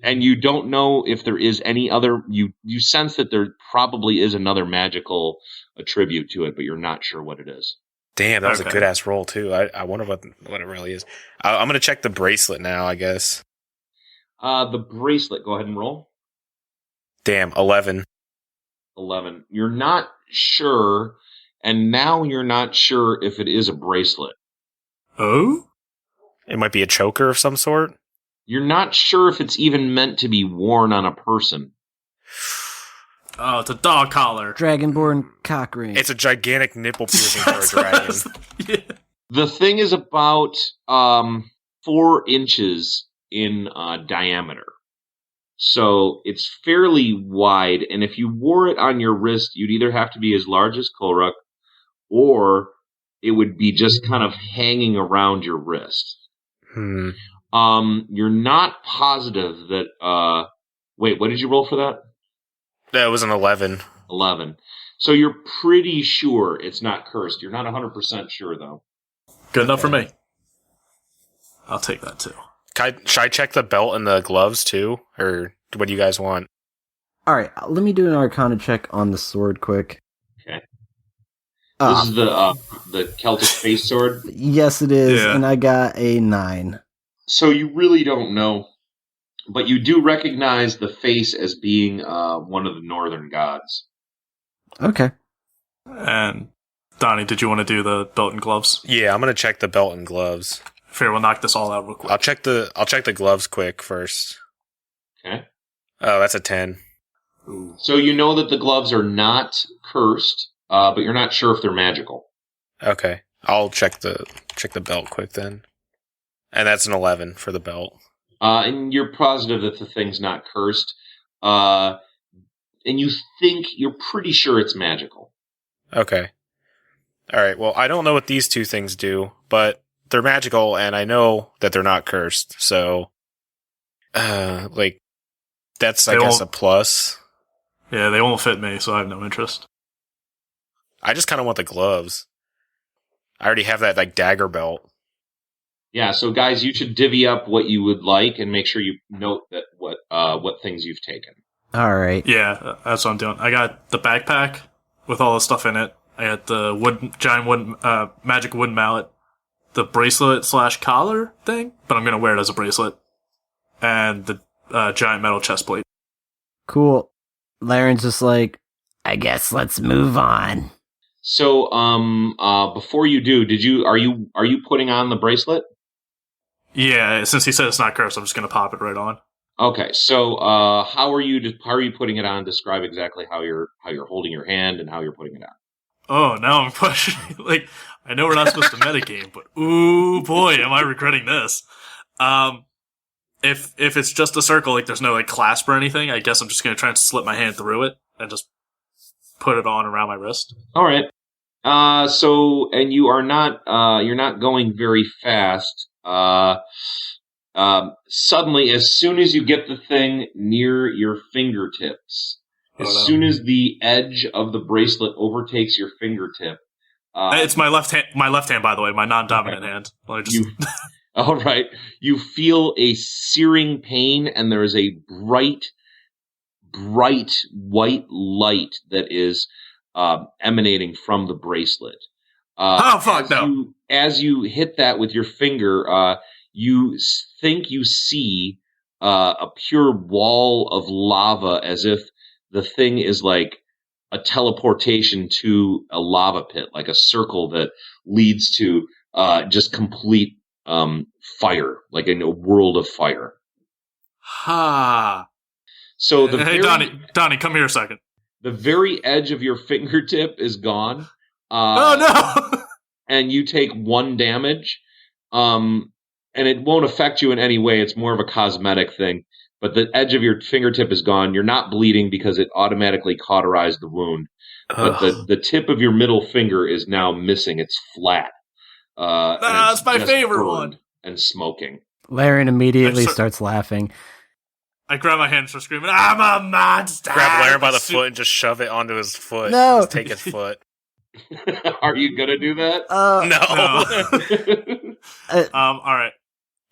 Speaker 1: And you don't know if there is any other. You sense that there probably is another magical attribute to it, but you're not sure what it is.
Speaker 5: Damn, that was a good ass roll too. I wonder what it really is. I'm gonna check the bracelet now, I guess.
Speaker 1: The bracelet. Go ahead and roll.
Speaker 5: Damn, 11.
Speaker 1: 11. You're not sure, and now you're not sure if it is a bracelet.
Speaker 2: Oh?
Speaker 5: It might be a choker of some sort.
Speaker 1: You're not sure if it's even meant to be worn on a person.
Speaker 2: Oh, it's a dog collar.
Speaker 3: Dragonborn cock ring.
Speaker 5: It's a gigantic nipple piercing for a dragon.
Speaker 2: Yeah.
Speaker 1: The thing is about 4 inches in diameter. So it's fairly wide, and if you wore it on your wrist, you'd either have to be as large as Ku-Ruk, or it would be just kind of hanging around your wrist. You're not positive that... wait, what did you roll for that?
Speaker 5: That was an 11.
Speaker 1: 11. So you're pretty sure it's not cursed. You're not 100% sure, though.
Speaker 2: Good enough for me. I'll take that, too.
Speaker 5: Should I check the belt and the gloves, too? Or what do you guys want?
Speaker 3: Alright, let me do an Arcana check on the sword quick.
Speaker 1: Okay. This is the Celtic face sword?
Speaker 3: Yes, it is, and I got a 9.
Speaker 1: So you really don't know, but you do recognize the face as being one of the northern gods.
Speaker 3: Okay.
Speaker 2: And, Donnie, did you want to do the belt and gloves?
Speaker 5: Yeah, I'm going to check the belt and gloves.
Speaker 2: Fair, we'll knock this all out real quick.
Speaker 5: I'll check the gloves quick first.
Speaker 1: Okay.
Speaker 5: Oh, that's a 10.
Speaker 2: Ooh.
Speaker 1: So you know that the gloves are not cursed, but you're not sure if they're magical.
Speaker 5: Okay. I'll check the belt quick then. And that's an 11 for the belt.
Speaker 1: And you're positive that the thing's not cursed. And you're pretty sure it's magical.
Speaker 5: Okay. Alright, well, I don't know what these two things do, but they're magical, and I know that they're not cursed, so... that's, I guess, a plus.
Speaker 2: Yeah, they won't fit me, so I have no interest.
Speaker 5: I just kind of want the gloves. I already have that, dagger belt.
Speaker 1: Yeah, so guys, you should divvy up what you would like and make sure you note that what things you've taken.
Speaker 3: Alright.
Speaker 2: Yeah, that's what I'm doing. I got the backpack with all the stuff in it. I got the giant wooden magic wooden mallet, the bracelet / collar thing, but I'm gonna wear it as a bracelet, and the giant metal chest plate.
Speaker 3: Cool. Laryn's just like,
Speaker 4: I guess let's move on.
Speaker 1: So, before you do, are you putting on the bracelet?
Speaker 2: Yeah, since he said it's not cursed, I'm just gonna pop it right on.
Speaker 1: Okay, so how are you putting it on? Describe exactly how you're holding your hand and how you're putting it on.
Speaker 2: Oh, now I'm questioning. I know we're not supposed to metagame, but ooh boy, am I regretting this. If it's just a circle, there's no clasp or anything, I guess I'm just gonna try and slip my hand through it and just put it on around my wrist.
Speaker 1: All right. And you are not you're not going very fast. Suddenly, as soon as you get the thing near your fingertips, soon as the edge of the bracelet overtakes your fingertip,
Speaker 2: it's my left hand. My left hand, by the way, my non-dominant hand.
Speaker 1: All right. You feel a searing pain, and there is a bright white light that is emanating from the bracelet. As you hit that with your finger, you think you see a pure wall of lava, as if the thing is like a teleportation to a lava pit, like a circle that leads to just complete fire, like in a world of fire.
Speaker 2: Ha!
Speaker 1: So
Speaker 2: Donnie, come here a second.
Speaker 1: The very edge of your fingertip is gone.
Speaker 2: Oh no!
Speaker 1: And you take 1 damage. And it won't affect you in any way. It's more of a cosmetic thing. but the edge of your fingertip is gone. You're not bleeding because it automatically cauterized the wound. But the tip of your middle finger is now missing. It's flat.
Speaker 2: That's my favorite one.
Speaker 1: And smoking.
Speaker 3: Laryn immediately starts laughing.
Speaker 2: I grab my hand and start screaming, I'm a monster!
Speaker 5: Grab Laryn by the foot and just shove it onto his foot.
Speaker 3: No!
Speaker 5: Just take his foot.
Speaker 1: Are you gonna do that?
Speaker 5: No.
Speaker 2: Alright.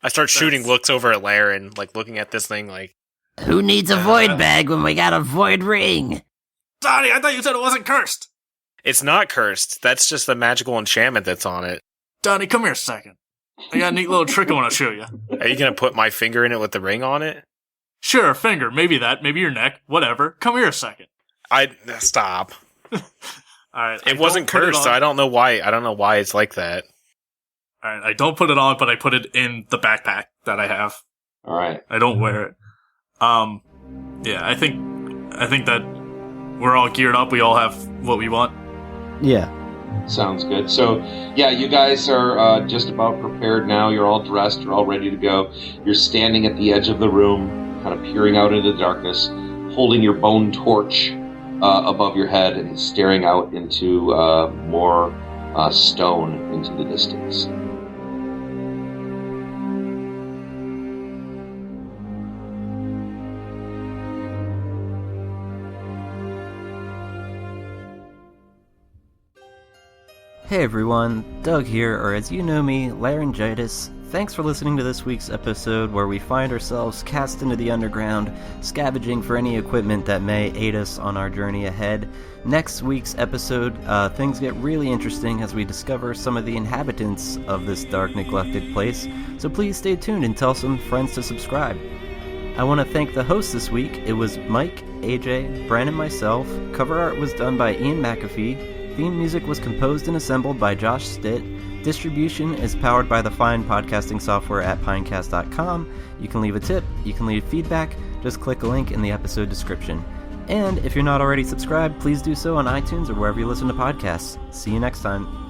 Speaker 5: I start shooting looks over at Laryn, like looking at this thing like...
Speaker 4: Who needs a void bag when we got a void ring?
Speaker 2: Donnie, I thought you said it wasn't cursed!
Speaker 5: It's not cursed. That's just the magical enchantment that's on it.
Speaker 2: Donnie, come here a second. I got a neat little trick I want to show you.
Speaker 5: Are you gonna put my finger in it with the ring on it?
Speaker 2: Sure, finger, maybe that, maybe your neck, whatever. Come here a second.
Speaker 5: Stop.
Speaker 2: Alright.
Speaker 5: It wasn't cursed, so I don't know why it's like that.
Speaker 2: Alright, I don't put it on, but I put it in the backpack that I have.
Speaker 1: Alright.
Speaker 2: I don't wear it. Yeah, I think that we're all geared up, we all have what we want.
Speaker 3: Yeah.
Speaker 1: Sounds good. So, yeah, you guys are just about prepared now. You're all dressed. You're all ready to go. You're standing at the edge of the room, kind of peering out into the darkness, holding your bone torch above your head and staring out into more stone into the distance.
Speaker 3: Hey everyone, Doug here, or as you know me, Laryn Gitis. Thanks for listening to this week's episode where we find ourselves cast into the underground, scavenging for any equipment that may aid us on our journey ahead. Next week's episode, things get really interesting as we discover some of the inhabitants of this dark, neglected place, so please stay tuned and tell some friends to subscribe. I want to thank the hosts this week. It was Mike, AJ, Bren, and myself. Cover art was done by Ian McAfee. Theme music was composed and assembled by Josh Stitt. Distribution is powered by the fine podcasting software at pinecast.com. You can leave a tip, you can leave feedback, just click a link in the episode description. And if you're not already subscribed, please do so on iTunes or wherever you listen to podcasts. See you next time.